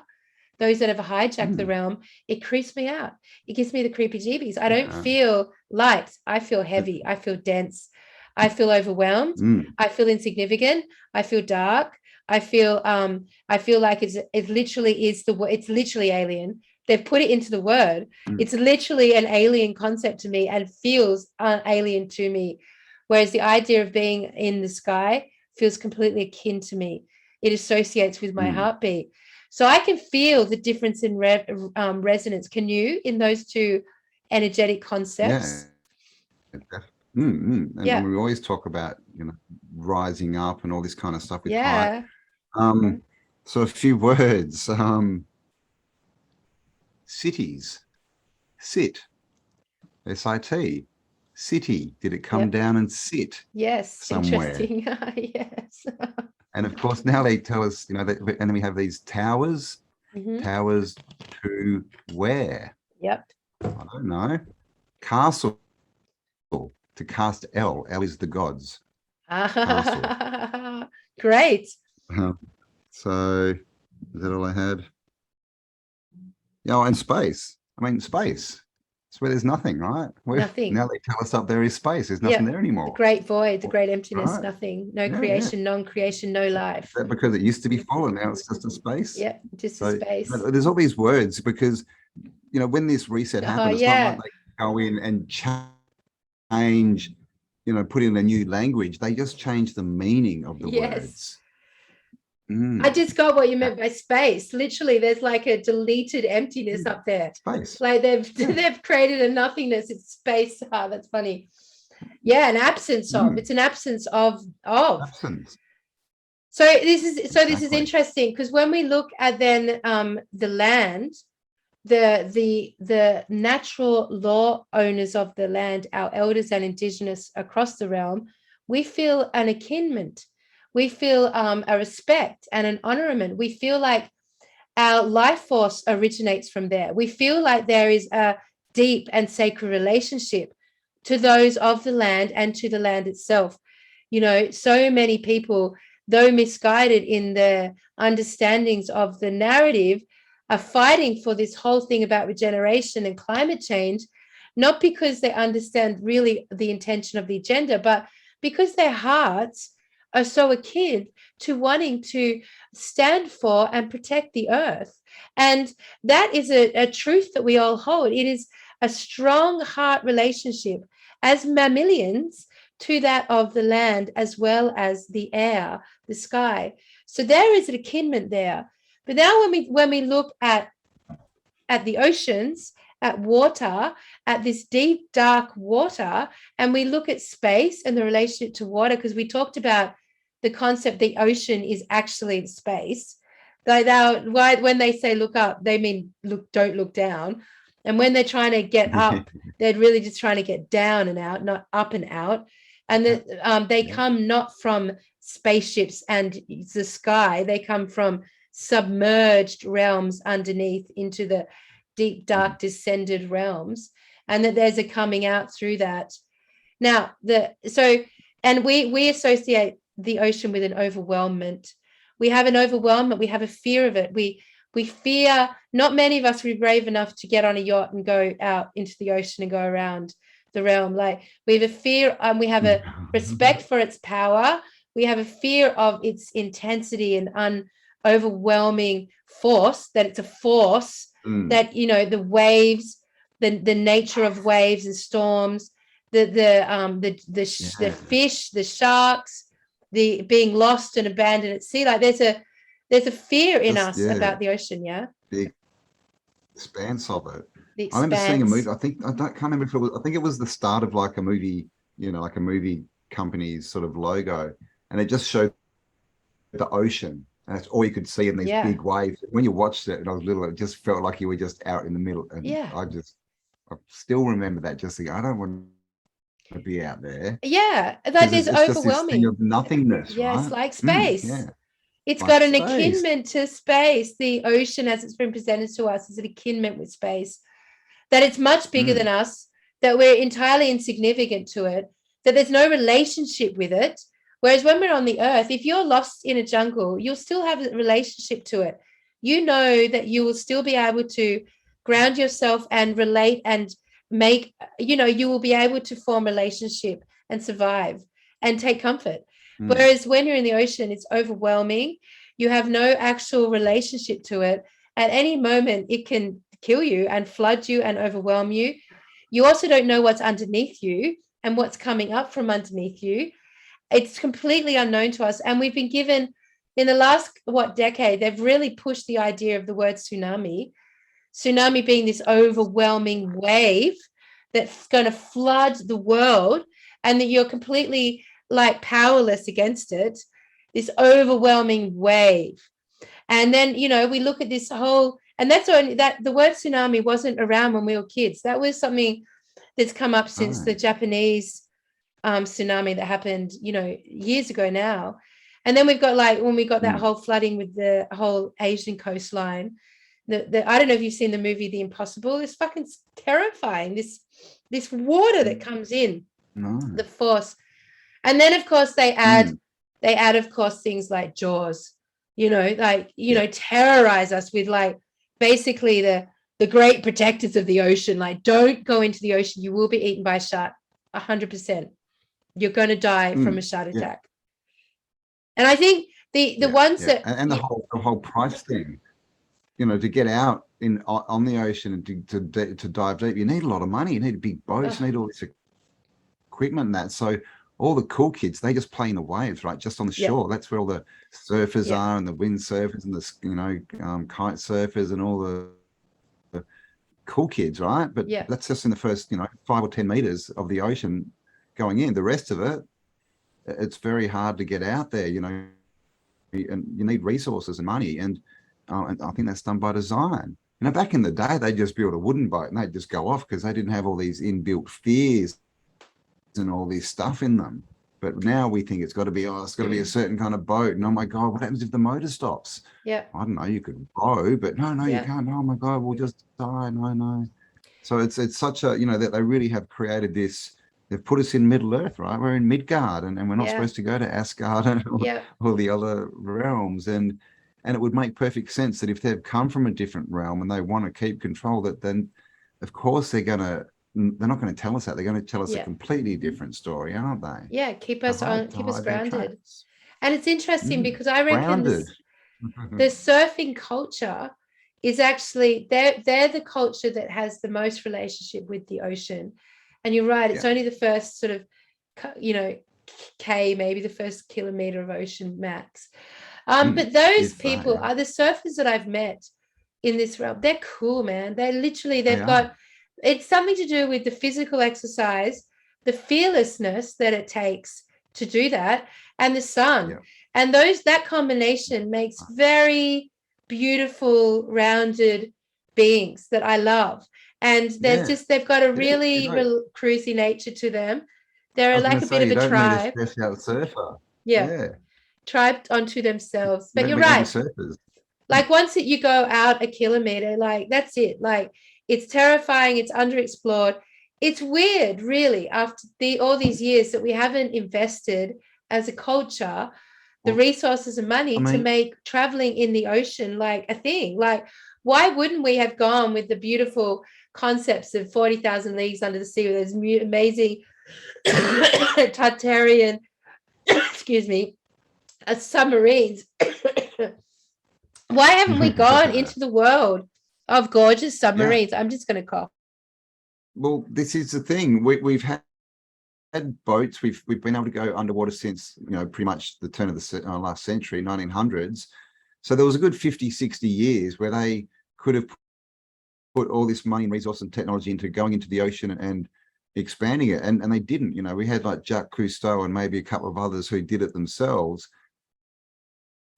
those that have hijacked the realm, it creeps me out. It gives me the creepy jeebies. I don't feel light. I feel heavy. I feel dense. I feel overwhelmed. I feel insignificant. I feel dark. I feel like it literally is it's literally alien. They've put it into the word. It's literally an alien concept to me and feels alien to me. Whereas the idea of being in the sky feels completely akin to me. It associates with my heartbeat. So I can feel the difference in resonance. Can you, in those two energetic concepts? Yeah. And we always talk about, rising up and all this kind of stuff with height. So a few words. Cities. Sit. S-I-T. City. Did it come down and sit? Yes. Somewhere? Interesting. Yes. And of course, now they tell us, and then we have these towers. Towers to where? Yep. I don't know. Castle. To cast L. L is the gods. Great. So is that all I had? Yeah, and space. I mean, space. It's where there's nothing, right? Nothing. Now they tell us up there is space. There's nothing there anymore. The great void, the great emptiness, Right. Nothing. No creation, non-creation, no life. Is that because it used to be full and now it's just a space? Yeah, just a space. There's all these words because, when this reset happened, it's not like they go in and change, put in a new language. They just change the meaning of the words. I just got what you meant by space. Literally, there's like a deleted emptiness up there. Space. Like they've created a nothingness. It's space. That's funny. Yeah, an absence of. It's an absence of. Absence. So this is interesting because when we look at then the land, the natural law owners of the land, our elders and indigenous across the realm, we feel an akinment. We feel a respect and an honorament. We feel like our life force originates from there. We feel like there is a deep and sacred relationship to those of the land and to the land itself. So many people, though misguided in their understandings of the narrative, are fighting for this whole thing about regeneration and climate change, not because they understand really the intention of the agenda, but because their hearts are so akin to wanting to stand for and protect the earth. And that is a truth that we all hold. It is a strong heart relationship as mammalians to that of the land as well as the air, the sky. So there is an akinment there. But now when we look at the oceans, at water, at this deep, dark water, and we look at space and the relationship to water, because we talked about the concept the ocean is actually space. When they say look up, they mean don't look down. And when they're trying to get up, they're really just trying to get down and out, not up and out. And they come not from spaceships and the sky. They come from submerged realms underneath into the deep, dark, descended realms, and that there's a coming out through that. Now, we associate the ocean with an overwhelmment. We have an overwhelmment. We have a fear of it. We fear. Not many of us are brave enough to get on a yacht and go out into the ocean and go around the realm. Like we have a fear, and we have a respect for its power. We have a fear of its intensity and overwhelming force. That it's a force. That the waves, the nature of waves and storms, the fish, the sharks, the being lost and abandoned at sea. Like there's a fear in us about the ocean. expanse of it. The I remember seeing a expanse. movie. Can't remember if it was. I think it was the start of like a movie. Like a movie company's sort of logo, and it just showed the ocean. And that's all you could see in these Yeah. big waves. When you watched it, and I was little, it just felt like you were just out in the middle. And Yeah. I still remember that. Just thinking, I don't want to be out there Yeah. Like because there's it's just this thing overwhelming. of nothingness, Yeah, it's right? like Yeah, space. It's like got an space. akinment to space. The ocean, as it's been presented to us, is an akinment with space, that it's much bigger than us, that we're entirely insignificant to it, that there's no relationship with it. Whereas when we're on the earth, if you're lost in a jungle, you'll still have a relationship to it. You know that you will still be able to ground yourself and relate and make, you will be able to form relationship and survive and take comfort. Whereas when you're in the ocean, it's overwhelming. You have no actual relationship to it. At any moment, it can kill you and flood you and overwhelm you. You also don't know what's underneath you and what's coming up from underneath you. It's completely unknown to us. And we've been given, in the last, decade, they've really pushed the idea of the word tsunami. Tsunami being this overwhelming wave that's going to flood the world, and that you're completely like powerless against it. This overwhelming wave. And then, we look at this whole, and that's only that the word tsunami wasn't around when we were kids. That was something that's come up since the Japanese tsunami that happened, years ago now. And then we've got like when we got that whole flooding with the whole Asian coastline. I don't know if you've seen the movie The Impossible. It's fucking terrifying. This water that comes in, the force. And then of course they add of course things like Jaws, terrorize us with like basically the great protectors of the ocean. Like, don't go into the ocean. You will be eaten by a shark. 100%. You're going to die from a shark attack. And I think the ones that and the whole price thing, to get out on the ocean and to dive deep, you need a lot of money. You need big boats. You need all this equipment and that. So all the cool kids, they just play in the waves, right? Just on the shore. That's where all the surfers are, and the windsurfers, and the kite surfers, and all the cool kids, right? But that's just in the first 5 or 10 meters of the ocean going in. The rest of it, it's very hard to get out there, and you need resources and money, and I think that's done by design. Back in the day, they just built a wooden boat and they'd just go off because they didn't have all these inbuilt fears and all this stuff in them. But now we think it's got to be a certain kind of boat. And oh my God, what happens if the motor stops? Yeah. I don't know, you could row, but no, you can't. Oh my God, we'll just die. No. So it's such a, that they really have created this. They've put us in Middle Earth, right? We're in Midgard, and we're not supposed to go to Asgard and all the other realms. And it would make perfect sense that if they've come from a different realm and they want to keep control, that then of course they're not going to tell us that. They're going to tell us a completely different story, aren't they? Yeah, keep us grounded. And it's interesting because I reckon the surfing culture is actually they're the culture that has the most relationship with the ocean. And you're right, it's only the first sort of maybe the first kilometer of ocean max. But those people are the surfers that I've met in this realm. They're cool, man. They've got, it's something to do with the physical exercise, the fearlessness that it takes to do that, and the sun. And that combination makes very beautiful, rounded beings that I love. And they've got a really cruisy nature to them. They're like a bit of a tribe. Need a stressed out surfer. Tribe onto themselves. But you're right. Like once you go out a kilometer, like that's it. Like it's terrifying. It's underexplored. It's weird, really, after all these years that we haven't invested as a culture the resources and money to make traveling in the ocean like a thing. Like, why wouldn't we have gone with the beautiful concepts of 40,000 Leagues Under the Sea with those amazing Tartarian, submarines? Why haven't we gone into the world of gorgeous submarines? I'm just going to cough. Well, this is the thing. We've had boats. We've been able to go underwater since pretty much the turn of the last century, 1900s. So there was a good 50, 60 years where they could have put all this money and resource and technology into going into the ocean and expanding it, and they didn't. You know, we had like Jacques Cousteau and maybe a couple of others who did it themselves.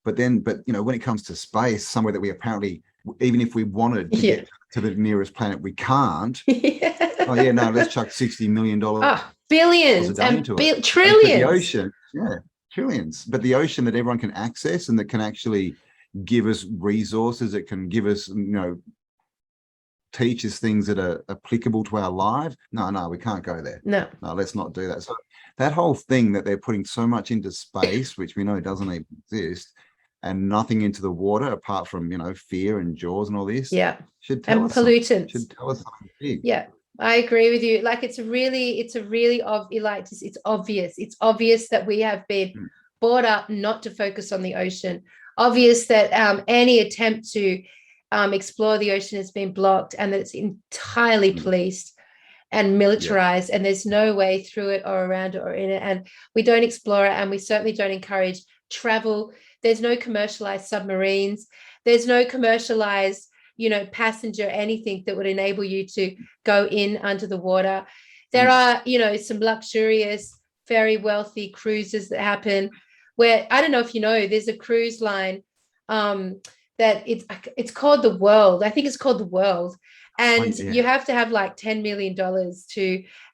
But you know, when it comes to space, somewhere that we apparently, even if we wanted to get to the nearest planet, we can't. Oh yeah, no, let's chuck $60 million. Billions and trillions. But the ocean, trillions. But the ocean that everyone can access and that can actually give us resources, it can give us, you know, teach us things that are applicable to our lives. No, we can't go there. No, let's not do that. So that whole thing that they're putting so much into space, which we know doesn't even exist, and nothing into the water apart from, you know, fear and jaws and all this. Should tell us pollutants. Should tell us something big. I agree with you. Like it's obvious. It's obvious that we have been brought up not to focus on the ocean. Obvious that any attempt to explore the ocean has been blocked, and that it's entirely policed and militarized, and there's no way through it or around it or in it. And we don't explore it, and we certainly don't encourage travel. There's no commercialized submarines. There's no commercialized, you know, passenger anything that would enable you to go in under the water. There are, you know, some luxurious, very wealthy cruises that happen where, I don't know if you know, there's a cruise line that it's called the World. I think it's called the World. And you have to have like $10 million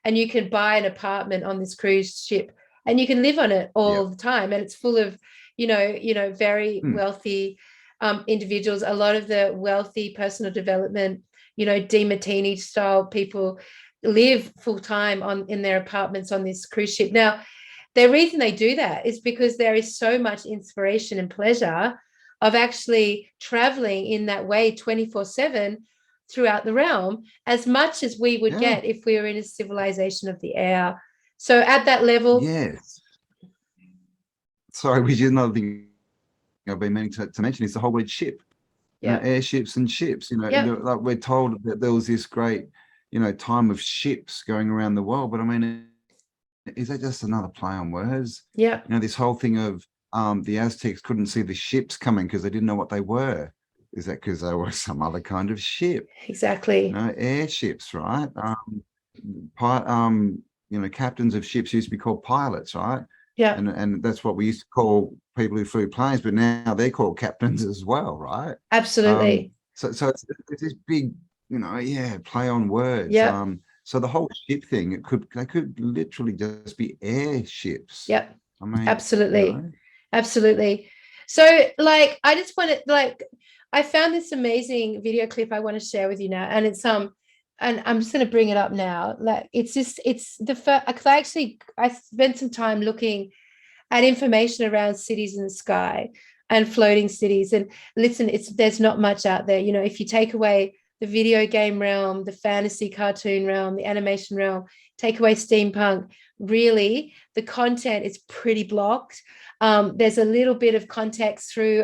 and you can buy an apartment on this cruise ship and you can live on it all the time. And it's full of, you know, very wealthy individuals. A lot of the wealthy personal development, you know, DeMartini style people live full time in their apartments on this cruise ship. Now, the reason they do that is because there is so much inspiration and pleasure of actually traveling in that way 24/7 throughout the realm, as much as we would get if we were in a civilization of the air. So at that level. Yes. Sorry, which is another thing I've been meaning to mention is the whole word ship. You know, airships and ships, you know, like we're told that there was this great, you know, time of ships going around the world. But I mean, is that just another play on words? You know, this whole thing of the Aztecs couldn't see the ships coming because they didn't know what they were. Is that because they were some other kind of ship? Exactly. You know, airships, right? You know, captains of ships used to be called pilots, right? And that's what we used to call people who flew planes, but now they're called captains as well, right? Absolutely. So it's this big, you know, play on words. So the whole ship thing, they could literally just be airships. I mean, absolutely. You know? Absolutely. So like, I just wanted, like, I found this amazing video clip I want to share with you now. And it's, and I'm just going to bring it up now. Like, it's the first, because I spent some time looking at information around cities in the sky and floating cities. And listen, there's not much out there. You know, if you take away the video game realm, the fantasy cartoon realm, the animation realm, take away steampunk, really, the content is pretty blocked. There's a little bit of context through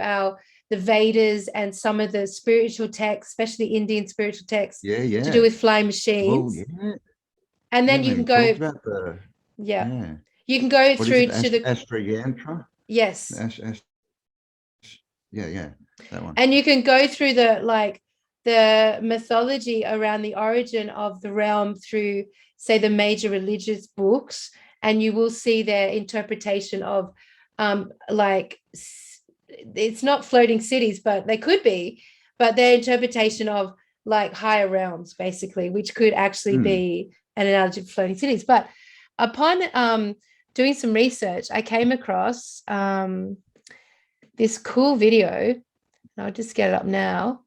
the Vedas and some of the spiritual texts, especially Indian spiritual texts, to do with flying machines. And then you can go. You can go through to the Ashtrayantra. Yes. That one. And you can go through the mythology around the origin of the realm through, say, the major religious books, and you will see their interpretation of it's not floating cities, but they could be, but their interpretation of like higher realms, basically, which could actually be an analogy for floating cities. But upon doing some research, I came across this cool video, and I'll just get it up now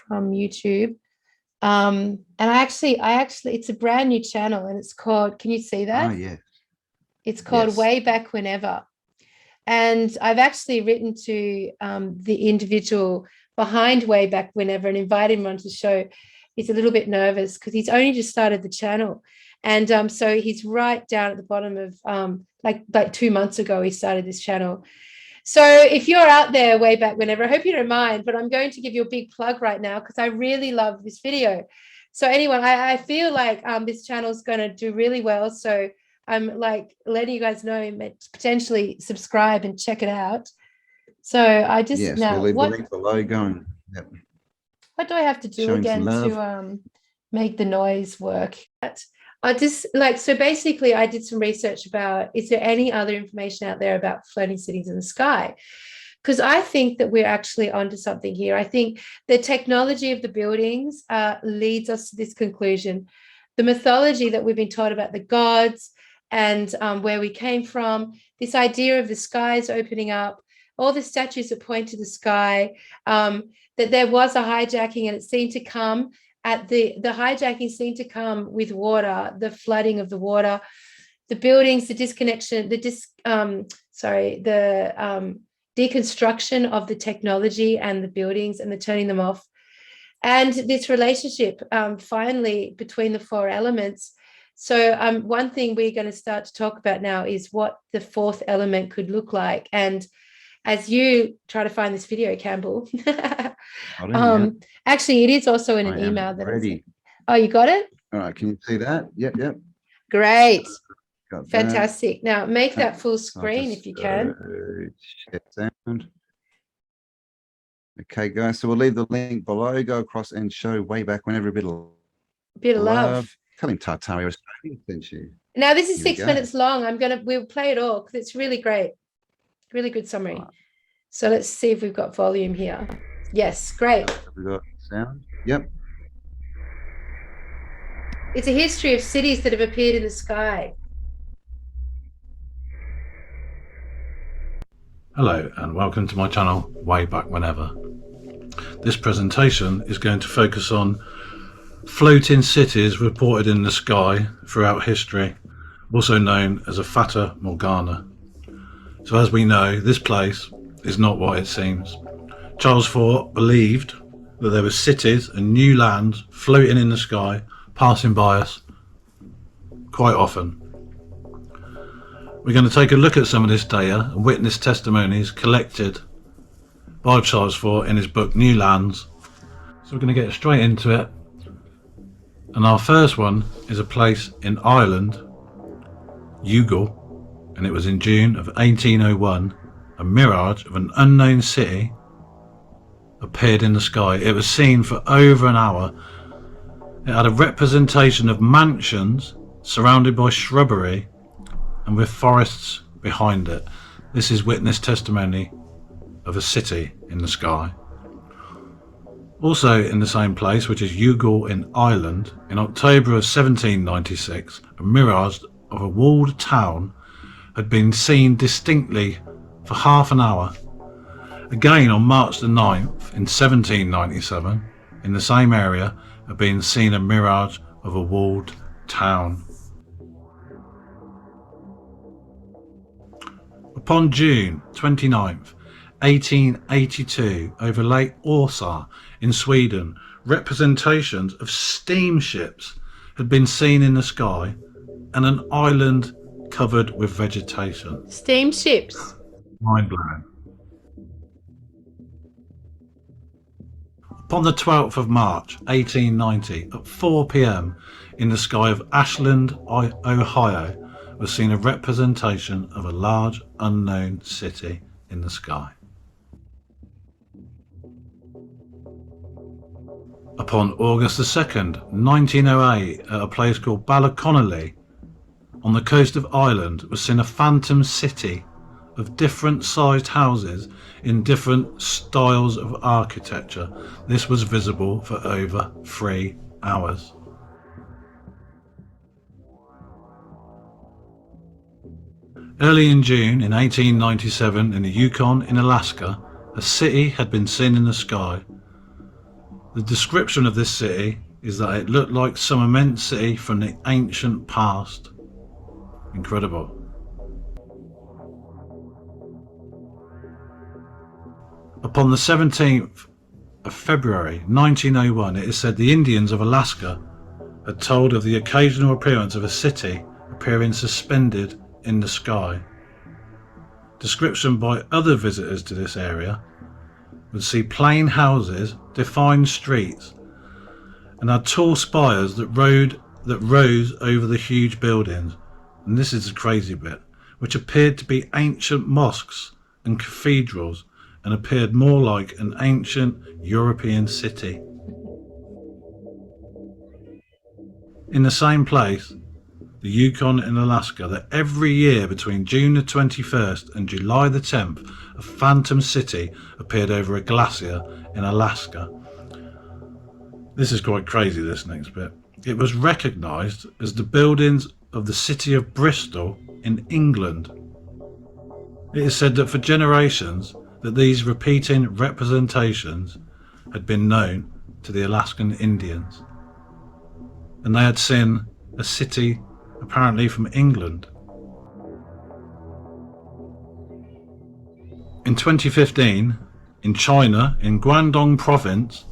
from YouTube. And I actually, it's a brand new channel, and it's called, can you see that? Oh, yeah. It's called Way Back Whenever. And I've actually written to the individual behind Way Back Whenever and invited him on the show. He's a little bit nervous because he's only just started the channel. And so he's right down at the bottom of like 2 months ago, he started this channel. So if you're out there, Way Back Whenever, I hope you don't mind, but I'm going to give you a big plug right now because I really love this video. So anyway, I feel like this channel is going to do really well. So I'm like letting you guys know, potentially subscribe and check it out. So I just we'll leave the link below going. What do I have to do Showing some again love. to make the noise work? I just like, so basically I did some research about, is there any other information out there about floating cities in the sky? Because I think that we're actually onto something here. I think the technology of the buildings leads us to this conclusion. The mythology that we've been taught about the gods and where we came from, this idea of the skies opening up, all the statues that point to the sky, that there was a hijacking and it seemed to come at the hijacking seemed to come with water, the flooding of the water, the buildings, the disconnection, the deconstruction of the technology and the buildings and the turning them off. And this relationship finally between the four elements. So one thing we're going to start to talk about now is what the fourth element could look like. And as you try to find this video, Campbell, actually it is also in an email that ready. Oh, you got it? All right, can you see that? Yep. Great. Got fantastic. Now make that full screen if you can. Share sound. Okay, guys, so we'll leave the link below. Go across and show way back whenever a bit of love. Tell him Tartaria Australia sent you. Now this is 6 minutes long. We'll play it all because it's really great. Really good summary. Right. So let's see if we've got volume here. Yes, great. We've got sound. Yep. It's a history of cities that have appeared in the sky. Hello and welcome to my channel, Way Back Whenever. This presentation is going to focus on floating cities reported in the sky throughout history, also known as a Fata Morgana. So as we know, this place is not what it seems. Charles IV believed that there were cities and new lands floating in the sky, passing by us quite often. We're going to take a look at some of this data and witness testimonies collected by Charles IV in his book New Lands. So we're going to get straight into it. And our first one is a place in Ireland, Youghal, and it was in June of 1801. A mirage of an unknown city appeared in the sky. It was seen for over an hour. It had a representation of mansions surrounded by shrubbery and with forests behind it. This is witness testimony of a city in the sky. Also in the same place, which is Youghal in Ireland, in October of 1796, a mirage of a walled town had been seen distinctly for half an hour. Again on March the 9th in 1797, in the same area, had been seen a mirage of a walled town. Upon June 29th, 1882, over Lake Åsa in Sweden, representations of steamships had been seen in the sky and an island covered with vegetation. Steamships. Mind blowing. Upon the 12th of March 1890 at 4 p.m. in the sky of Ashland, Ohio, was seen a representation of a large unknown city in the sky. Upon August the 2nd, 1908, at a place called Ballaconnolly on the coast of Ireland, was seen a phantom city of different sized houses in different styles of architecture. This was visible for over 3 hours. Early in June in 1897, in the Yukon in Alaska, a city had been seen in the sky. The description of this city is that it looked like some immense city from the ancient past. Incredible. Upon the 17th of February 1901, it is said the Indians of Alaska had told of the occasional appearance of a city appearing suspended in the sky. Description by other visitors to this area would see plain houses, defined streets, and had tall spires that rose over the huge buildings. And this is the crazy bit, which appeared to be ancient mosques and cathedrals and appeared more like an ancient European city. in the same place, the Yukon in Alaska, that every year between June the 21st and July the 10th, a phantom city appeared over a glacier in Alaska. This is quite crazy, this next bit. It was recognised as the buildings of the city of Bristol in England. It is said that for generations that these repeating representations had been known to the Alaskan Indians, and they had seen a city apparently from England. In 2015, in China, in Guangdong province,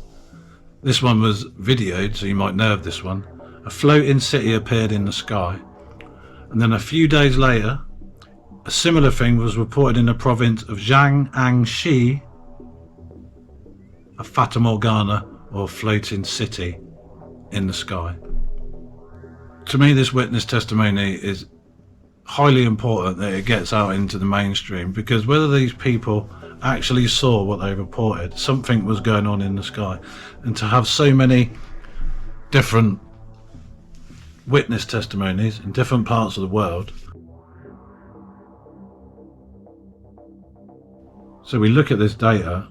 this one was videoed, so you might know of this one, a floating city appeared in the sky. And then a few days later, a similar thing was reported in the province of Jiangxi, a Fata Morgana or floating city in the sky. To me, this witness testimony is highly important that it gets out into the mainstream, because whether these people actually saw what they reported, something was going on in the sky. And to have so many different witness testimonies in different parts of the world. So we look at this data,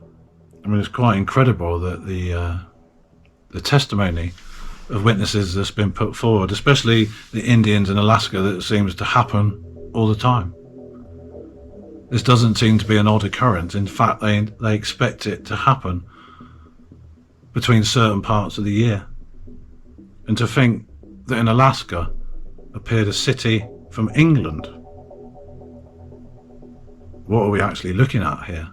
I mean, it's quite incredible that the testimony of witnesses that's been put forward, especially the Indians in Alaska, that seems to happen all the time. This doesn't seem to be an odd occurrence. In fact, they expect it to happen between certain parts of the year. And to think that in Alaska appeared a city from England. What are we actually looking at here?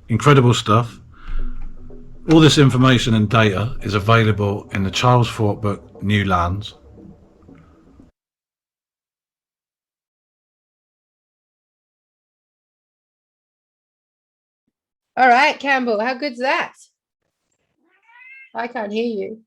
Incredible stuff. All this information and data is available in the Charles Fort book, New Lands. All right, Campbell, how good's that? I can't hear you.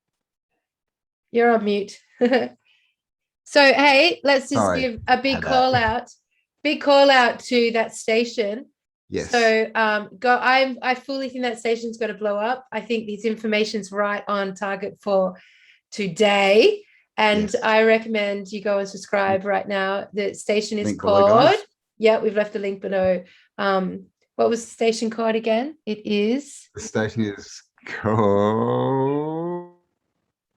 You're on mute. So, hey, let's just give a big call out to that station. Yes. So, I fully think that station's going to blow up. I think this information's right on target for today. And Yes. I recommend you go and subscribe right now. The station is Link below, called, guys. yeah, we've left the link below. What was the station called again? It is. The station is called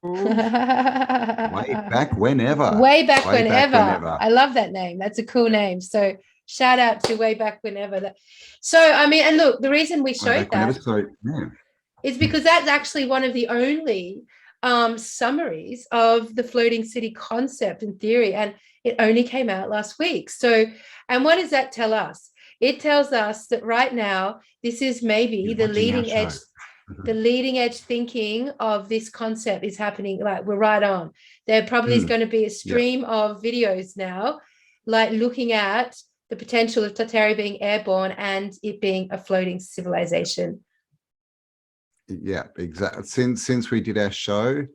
Way Back Whenever. Way Back Way Back Whenever. Whenever. I love that name. That's a cool name. So shout out to Way Back Whenever. So, I mean, and look, the reason we showed that is because that's actually one of the only summaries of the floating city concept and theory, and it only came out last week. So, and what does that tell us? It tells us that right now, this is maybe the leading edge. The leading edge thinking of this concept is happening. Like, we're right on. There probably is going to be a stream of videos now, like looking at the potential of Tartaria being airborne and it being a floating civilization. Yeah, exactly. Since we did our show,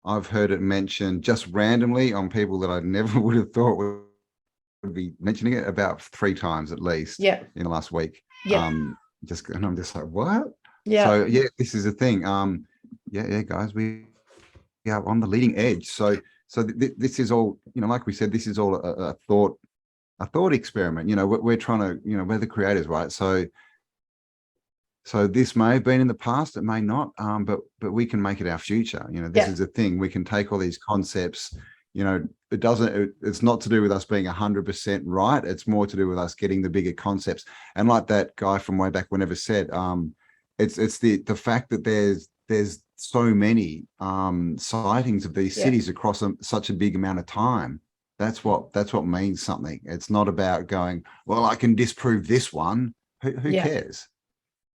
I've heard it mentioned just randomly on people that I never would have thought would be mentioning it about 3 times at least in the last week. And I'm just like, what? So this is the thing. Guys, we are on the leading edge. So this is all, like we said, this is all a thought experiment. We're trying to, we're the creators, right? So this may have been in the past, it may not, but we can make it our future. This is the thing. We can take all these concepts. It's not to do with us being 100% right. It's more to do with us getting the bigger concepts. And like that guy from Way Back Whenever said, it's the fact that there's so many sightings of these cities across such a big amount of time. That's what means something. It's not about going, well, I can disprove this one. Who cares?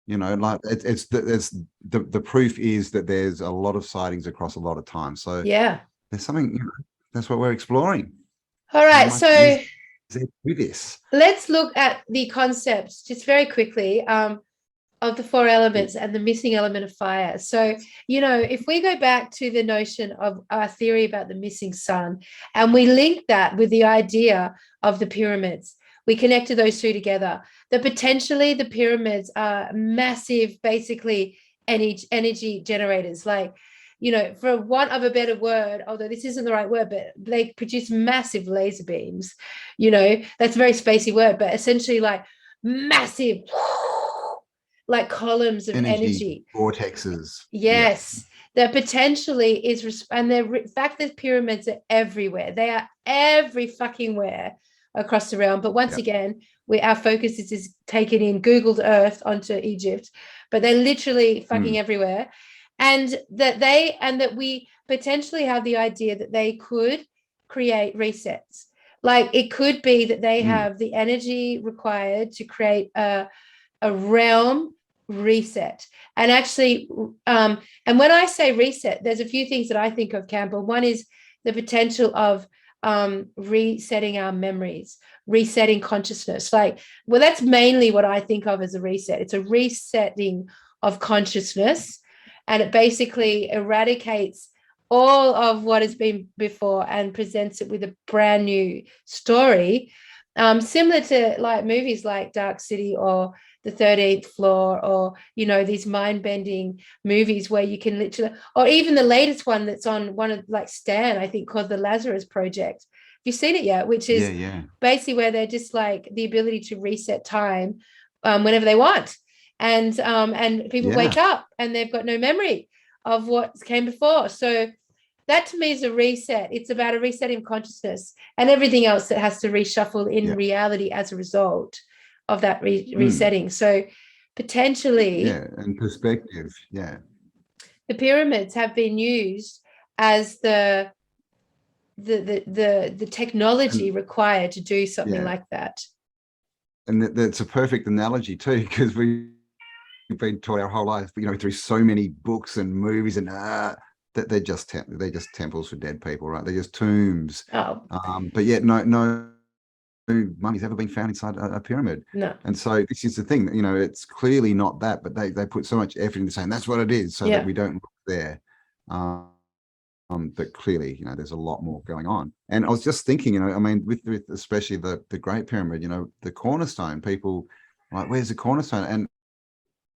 Like it's the proof is that there's a lot of sightings across a lot of time. So there's something, that's what we're exploring. All right, so with this, let's look at the concepts just very quickly of the 4 elements and the missing element of fire. So, if we go back to the notion of our theory about the missing sun, and we link that with the idea of the pyramids, we connected those 2 together, that potentially the pyramids are massive, basically energy generators. Like, for want of a better word, although this isn't the right word, but they produce massive laser beams. That's a very spacey word, but essentially like massive, like columns of energy. Vortexes. Yes. That potentially is, and in fact, the pyramids are everywhere. They are every fucking where across the realm. But once again, our focus is taken in Googled Earth onto Egypt, but they're literally fucking everywhere. And that we potentially have the idea that they could create resets. Like it could be that they have the energy required to create a realm reset. And actually, and when I say reset, there's a few things that I think of, Campbell. One is the potential of resetting our memories, resetting consciousness. That's mainly what I think of as a reset. It's a resetting of consciousness, and it basically eradicates all of what has been before and presents it with a brand new story, similar to like movies like Dark City or The 13th Floor, or these mind-bending movies where you can literally, or even the latest one that's on one of like Stan, I think, called The Lazarus Project. Have you seen it yet? Which is basically where they're just like the ability to reset time whenever they want, and people wake up and they've got no memory of what came before. So that to me is a reset. It's about a resetting consciousness and everything else that has to reshuffle in reality as a result of that resetting. So potentially, and perspective, the pyramids have been used as the technology required to do something like that. And that's a perfect analogy too, because we've been taught our whole life, through so many books and movies and that they're just temples for dead people, right? They're just tombs. But yet no mummy's ever been found inside a pyramid. No. And so this is the thing, it's clearly not that, but they put so much effort into saying that's what it is, so that we don't look there. But clearly, there's a lot more going on. And I was just thinking, with especially the Great Pyramid, the cornerstone, people like, where's the cornerstone?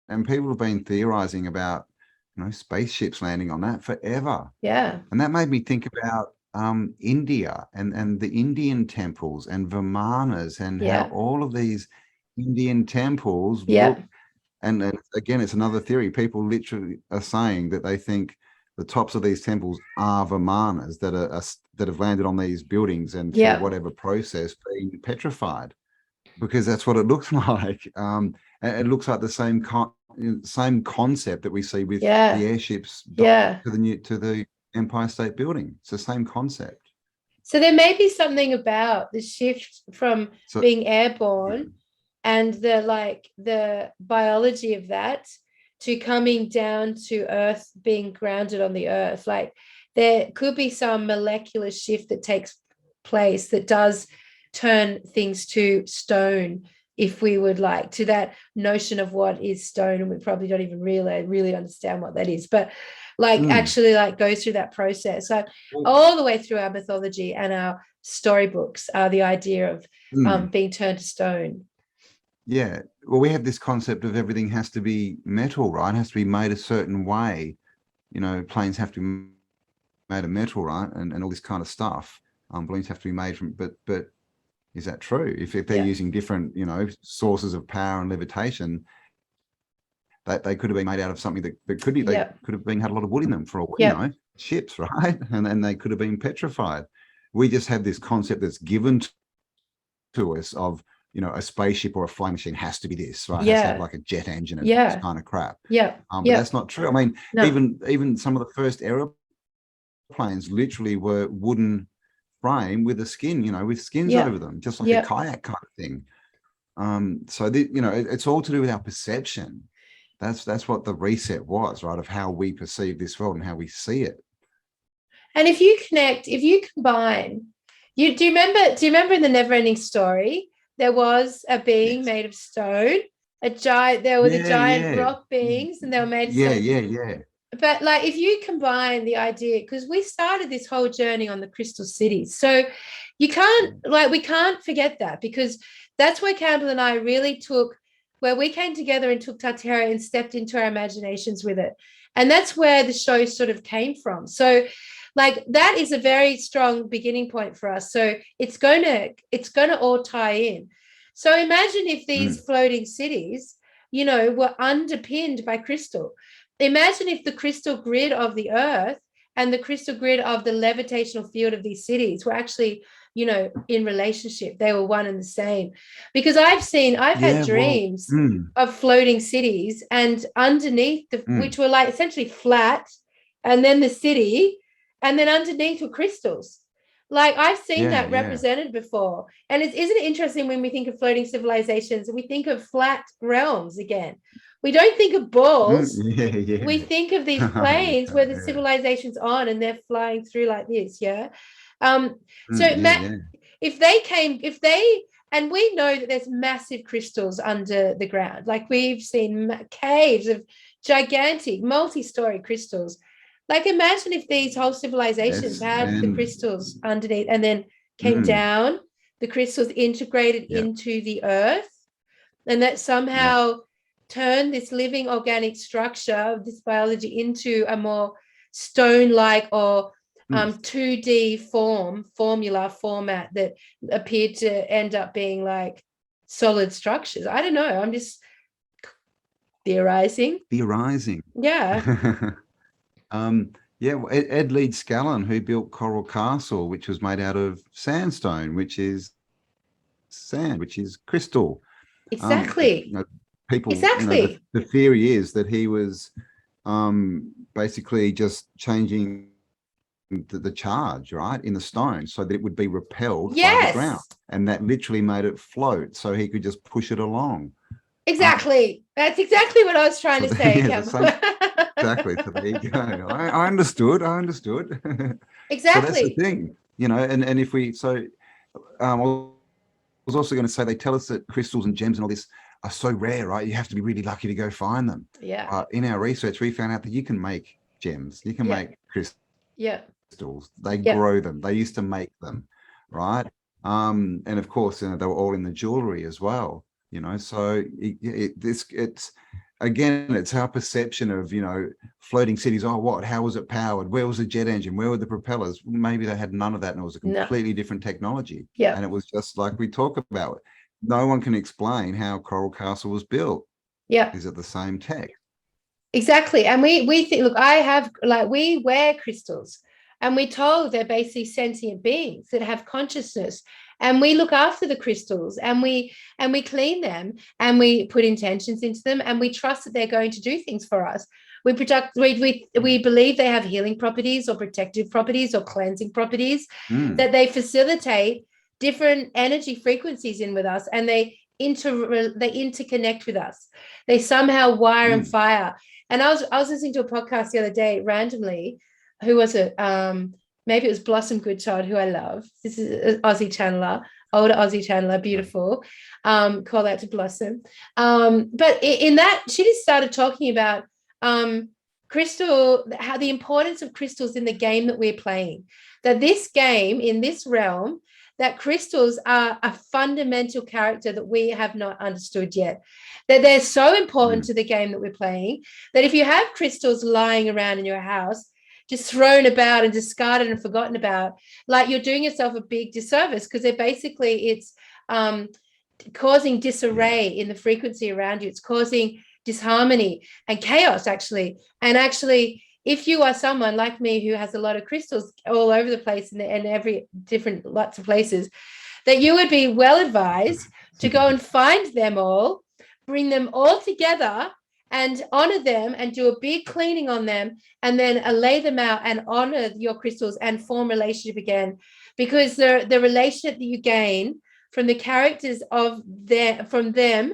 And people have been theorizing about spaceships landing on that forever. Yeah. And that made me think about India and the Indian temples and Vimanas and how all of these Indian temples look. And again, it's another theory. People literally are saying that they think the tops of these temples are Vimanas that have landed on these buildings and through whatever process being petrified, because that's what it looks like. And it looks like the same concept that we see with the airships to the Empire State Building. It's the same concept. So there may be something about the shift from being airborne and the biology of that to coming down to Earth, being grounded on the Earth. Like there could be some molecular shift that takes place that does turn things to stone, if we would like, to that notion of what is stone, and we probably don't even really understand what that is, but actually goes through that process. So all the way through our mythology and our storybooks are the idea of being turned to stone. Yeah. Well, we have this concept of everything has to be metal, right? It has to be made a certain way. Planes have to be made of metal, right? And all this kind of stuff. Balloons have to be made from, but is that true? If they're using different, sources of power and levitation, they could have been made out of something that could be, they could have had a lot of wood in them for all, ships, right? And then they could have been petrified. We just have this concept that's given to us of, a spaceship or a flying machine has to be this, right? It has to have like a jet engine and this kind of crap. But that's not true. I mean, even some of the first aeroplanes literally were wooden frame with a skin, with skins over them, just like a kayak kind of thing. So it's all to do with our perception. That's what the reset was, right? Of how we perceive this world and how we see it. And if you combine, do you remember in the Never-Ending Story, there was a being made of stone, there were the giant rock beings, and they were made of stone. But if you combine the idea, because we started this whole journey on the crystal cities, so we can't forget that, because that's where Campbell and I really where we came together and took Tartaria and stepped into our imaginations with it. And that's where the show sort of came from. So like that is a very strong beginning point for us. So it's going to all tie in. So imagine if these floating cities, you know, were underpinned by crystal. Imagine if the crystal grid of the earth and the crystal grid of the levitational field of these cities were actually, you know, in relationship. They were one and the same. Because I've had dreams of floating cities, and underneath which were like essentially flat, and then the city, and then underneath were crystals. Like I've seen that represented before. And isn't it interesting when we think of floating civilizations, we think of flat realms again. We don't think of balls. We think of these planes where the civilization's on and they're flying through like this. Yeah. If they, and we know that there's massive crystals under the ground. Like we've seen caves of gigantic multi-story crystals. Like imagine if these whole civilizations had the crystals underneath and then came down, the crystals integrated into the earth, and that somehow turned this living organic structure, this biology, into a more stone-like or 2D format that appeared to end up being like solid structures. I don't know. I'm just theorizing. Yeah. Ed Leeds Scallon, who built Coral Castle, which was made out of sandstone, which is sand, which is crystal. Exactly. The theory is that he was basically just changing the charge, right, in the stone so that it would be repelled by the ground, and that literally made it float so he could just push it along. Exactly. That's exactly what I was trying to say, Cambell. Exactly. So there you go. I understood. Exactly. So that's the thing, you know, and if we, I was also going to say, they tell us that crystals and gems and all this are so rare, right? You have to be really lucky to go find them. Yeah. In our research, we found out that you can make gems, you can make crystals. Yeah. They grow them. They used to make them, right? And of course, you know, they were all in the jewelry as well. You know, so it's again, it's our perception of, you know, floating cities. Oh, how was it powered? Where was the jet engine? Where were the propellers? Maybe they had none of that, and it was a completely different technology. Yeah, and it was just like we talk about. No one can explain how Coral Castle was built. Yeah, is it the same tech? Exactly. And we think, look, we wear crystals, and we're told they're basically sentient beings that have consciousness. And we look after the crystals, and we clean them, and we put intentions into them, and we trust that they're going to do things for us. We believe they have healing properties or protective properties or cleansing properties, that they facilitate different energy frequencies in with us, and they interconnect with us. They somehow wire and fire. And I was listening to a podcast the other day randomly. Who was it? Maybe it was Blossom Goodchild, who I love. This is an Aussie channeler, older Aussie channeler, beautiful. Call out to Blossom. But in that, she just started talking about crystal, how the importance of crystals in the game that we're playing. That this game, in this realm, that crystals are a fundamental character that we have not understood yet. That they're so important to the game that we're playing, that if you have crystals lying around in your house, just thrown about and discarded and forgotten about, like you're doing yourself a big disservice, because it's causing disarray in the frequency around you. It's causing disharmony and chaos, actually. And actually, if you are someone like me who has a lot of crystals all over the place and every different lots of places, that you would be well advised to go and find them all, bring them all together, and honor them, and do a big cleaning on them, and then lay them out and honor your crystals and form relationship again. Because the relationship that you gain from the characters from them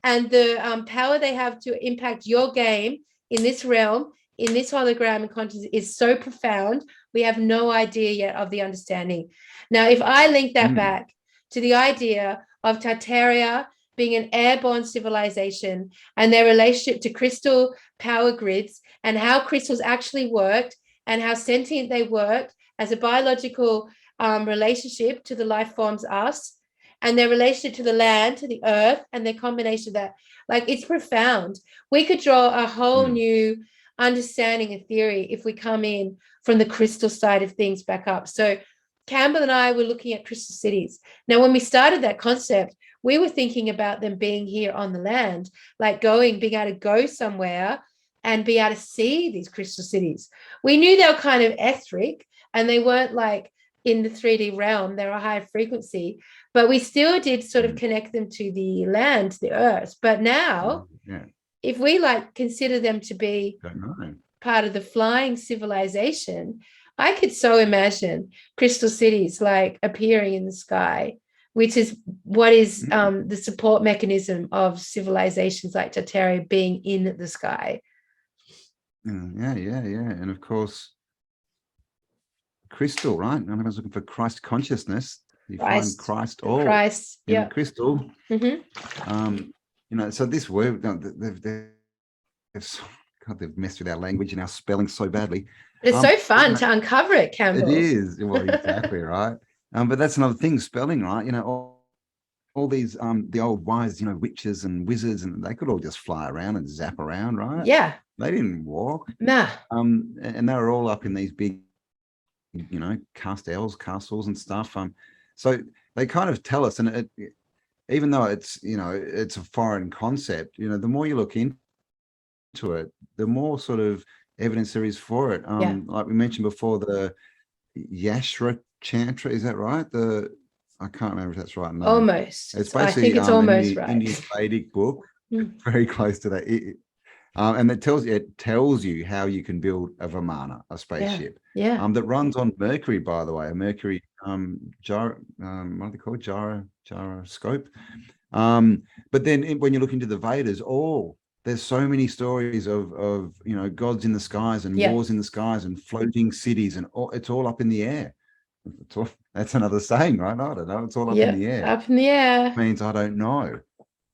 and the power they have to impact your game in this realm, in this hologram and consciousness, is so profound. We have no idea yet of the understanding. Now, if I link that back to the idea of Tartaria being an airborne civilization and their relationship to crystal power grids, and how crystals actually worked and how sentient they worked as a biological relationship to the life forms us, and their relationship to the land, to the earth, and their combination of that, like, it's profound. We could draw a whole new understanding a theory if we come in from the crystal side of things back up. So Campbell and I were looking at crystal cities. Now, when we started that concept, we were thinking about them being here on the land, like being able to go somewhere and be able to see these crystal cities. We knew they were kind of etheric and they weren't like in the 3D realm, they're a high frequency, but we still did sort of connect them to the land, the earth. But now, if we like consider them to be part of the flying civilization, I could so imagine crystal cities like appearing in the sky, which is what is the support mechanism of civilizations like Tartaria being in the sky. Yeah. And of course, crystal, right? Everyone's looking for Christ consciousness. You find Christ all in the crystal. So this word, they've messed with our language and our spelling so badly. But it's so fun to uncover it, Campbell. It is. Well, exactly, right. But that's another thing, spelling, right? All these the old wise, witches and wizards, and they could all just fly around and zap around, right? Yeah. They didn't walk. Nah. And they were all up in these big, castles and stuff. So they kind of tell us, and even though it's a foreign concept, the more you look into it, the more sort of evidence there is for it. Like we mentioned before, the Yashra Chantra, is that right? I can't remember if that's right. No. Almost. It's basically, I think it's almost right. Indian Vedic book, very close to that. And it tells you how you can build a Vimana, a spaceship. Yeah. That runs on Mercury, by the way, a Mercury what are they called? Gyroscope. But then when you look into the Vedas, there's so many stories of gods in the skies and wars in the skies and floating cities, and it's all up in the air. That's another saying, right? I don't know. It's all up in the air. Up in the air. It means I don't know.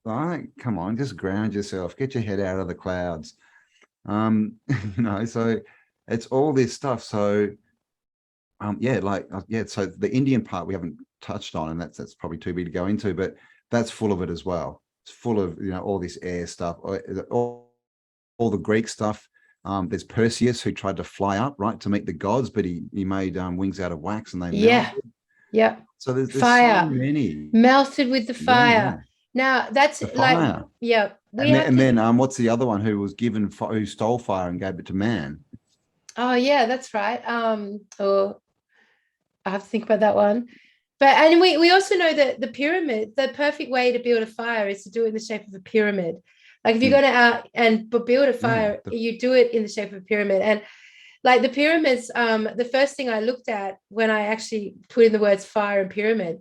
Like, come on, just ground yourself. Get your head out of the clouds. So it's all this stuff. So, so the Indian part we haven't touched on, and that's probably too big to go into, but that's full of it as well. It's full of all this air stuff, all the Greek stuff. There's Perseus, who tried to fly up, right, to meet the gods, but he made wings out of wax, and they melted. Yeah. So there's fire. So many melted with the fire. Yeah. Now that's The fire. then what's the other one who stole fire and gave it to man? Oh yeah, that's right. I have to think about that one. And we also know that the pyramid, the perfect way to build a fire is to do it in the shape of a pyramid. Like if you're going to out and build a fire, you do it in the shape of a pyramid. And like the pyramids, the first thing I looked at when I actually put in the words fire and pyramid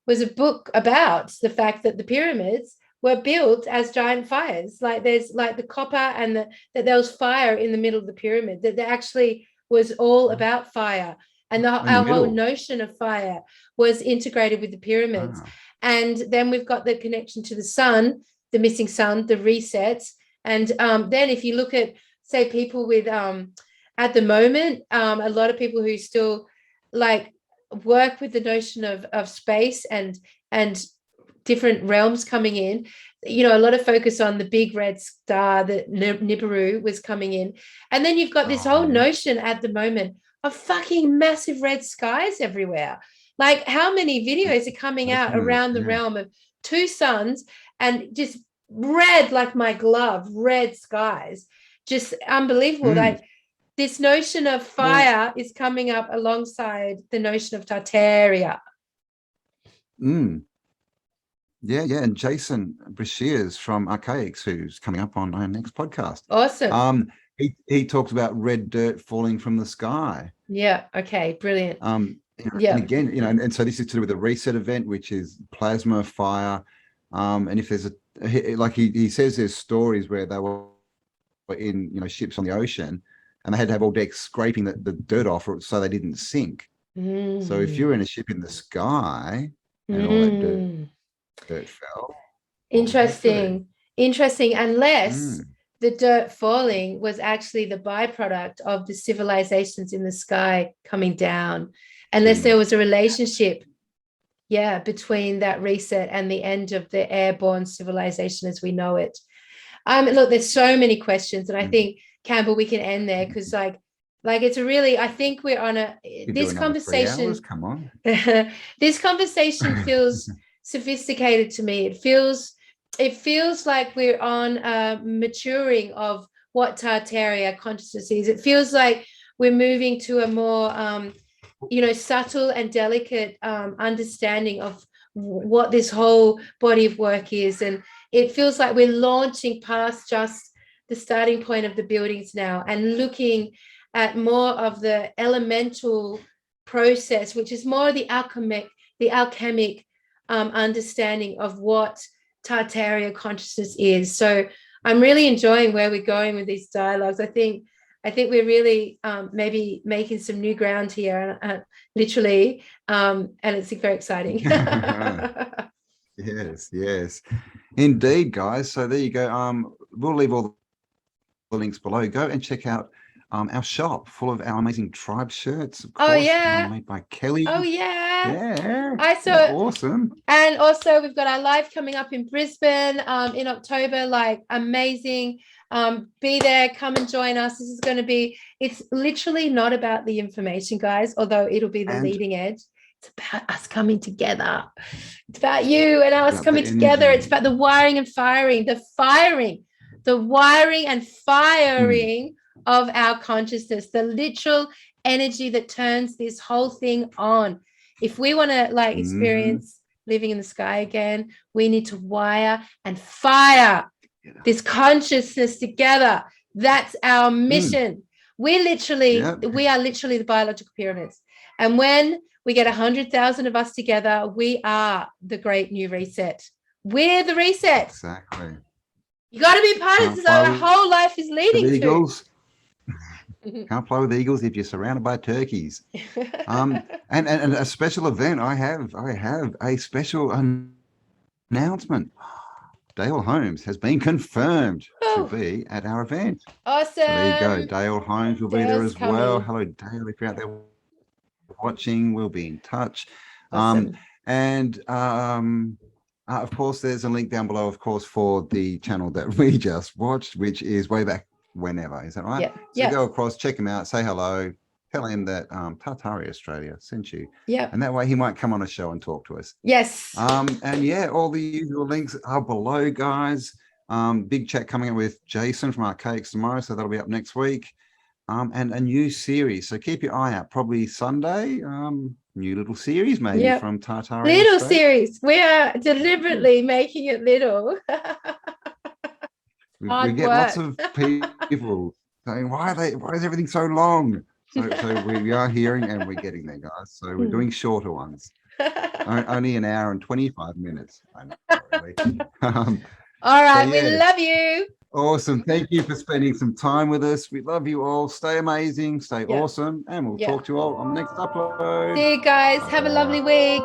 was a book about the fact that the pyramids were built as giant fires. Like there's like the copper and that there was fire in the middle of the pyramid, that there actually was all about fire. And our whole notion of fire was integrated with the pyramids. Wow. And then we've got the connection to the sun, the missing sun, the resets. And then if you look at, say, people with, at the moment, a lot of people who still like work with the notion of space and different realms coming in, a lot of focus on the big red star that Nibiru was coming in. And then you've got this whole notion at the moment of fucking massive red skies everywhere. Like how many videos are coming out around the realm of two suns and just red, like my glove, red skies, just unbelievable. Like this notion of fire is coming up alongside the notion of Tartaria. Yeah, and Jason Brashears from Archaics, who's coming up on our next podcast. Awesome. He talks about red dirt falling from the sky. Yeah. Okay. Brilliant. And again, and so this is to do with the reset event, which is plasma, fire. And if there's he says there's stories where they were in, ships on the ocean and they had to have all decks scraping the dirt off so they didn't sink. So if you're in a ship in the sky and all that dirt fell. Interesting. Unless the dirt falling was actually the byproduct of the civilizations in the sky coming down, unless there was a relationship, between that reset and the end of the airborne civilization as we know it. Look, there's so many questions, and I think Campbell, we can end there, because like it's a really, I think we're on a You this do another 3 conversation. hours, come on. This conversation feels sophisticated to me. It feels like we're on a maturing of what Tartaria consciousness is. It feels like we're moving to a more subtle and delicate understanding of what this whole body of work is. And it feels like we're launching past just the starting point of the buildings now and looking at more of the elemental process, which is more the alchemic understanding of what Tartaria consciousness is. So I'm really enjoying where we're going with these dialogues. I think we're really maybe making some new ground here, literally, and it's very exciting. Yes, indeed, guys. So there you go. We'll leave all the links below. Go and check out our shop full of our amazing tribe shirts. Of course, made by Kelly. Oh yeah. Yeah. I saw. Awesome. And also we've got our live coming up in Brisbane in October. Like, amazing. Be there, come and join us. This is going to be, it's literally not about the information, guys, although it'll be the leading edge. It's about us coming together. It's about you and us coming together. It's about the wiring and firing, the wiring and firing of our consciousness, the literal energy that turns this whole thing on. If we want to experience living in the sky again, we need to wire and fire this consciousness together. That's our mission. We are literally the biological pyramids. And when we get 100,000 of us together, we are the great new reset. We're the reset. Exactly. You got to be part of this. Our whole life is leading to. Eagles. Can't fly with eagles if you're surrounded by turkeys. And a special event. I have a special announcement. Dale Holmes has been confirmed to be at our event. Awesome. So there you go. Dale Holmes will be there as well. Hello, Dale. If you're out there watching, we'll be in touch. Awesome. Of course, there's a link down below, of course, for the channel that we just watched, which is Way Back Whenever. Is that right? Yeah. So go across, check him out, say hello, tell him that Tartaria Australia sent you. Yeah. And that way he might come on a show and talk to us. Yes. And yeah, all the usual links are below, guys. Big chat coming up with Jason from Archaics tomorrow, so that'll be up next week. And a new series. So keep your eye out. Probably Sunday. New little series maybe from Tartaria. Little series. We are deliberately making it little. we get lots of people saying, why is everything so long? So we are hearing and we're getting there, guys. So we're doing shorter ones. Only an hour and 25 minutes. I know, really. All right, we love you. Awesome. Thank you for spending some time with us. We love you all. Stay amazing, stay awesome, and we'll talk to you all on the next upload. See you guys. Have a lovely week.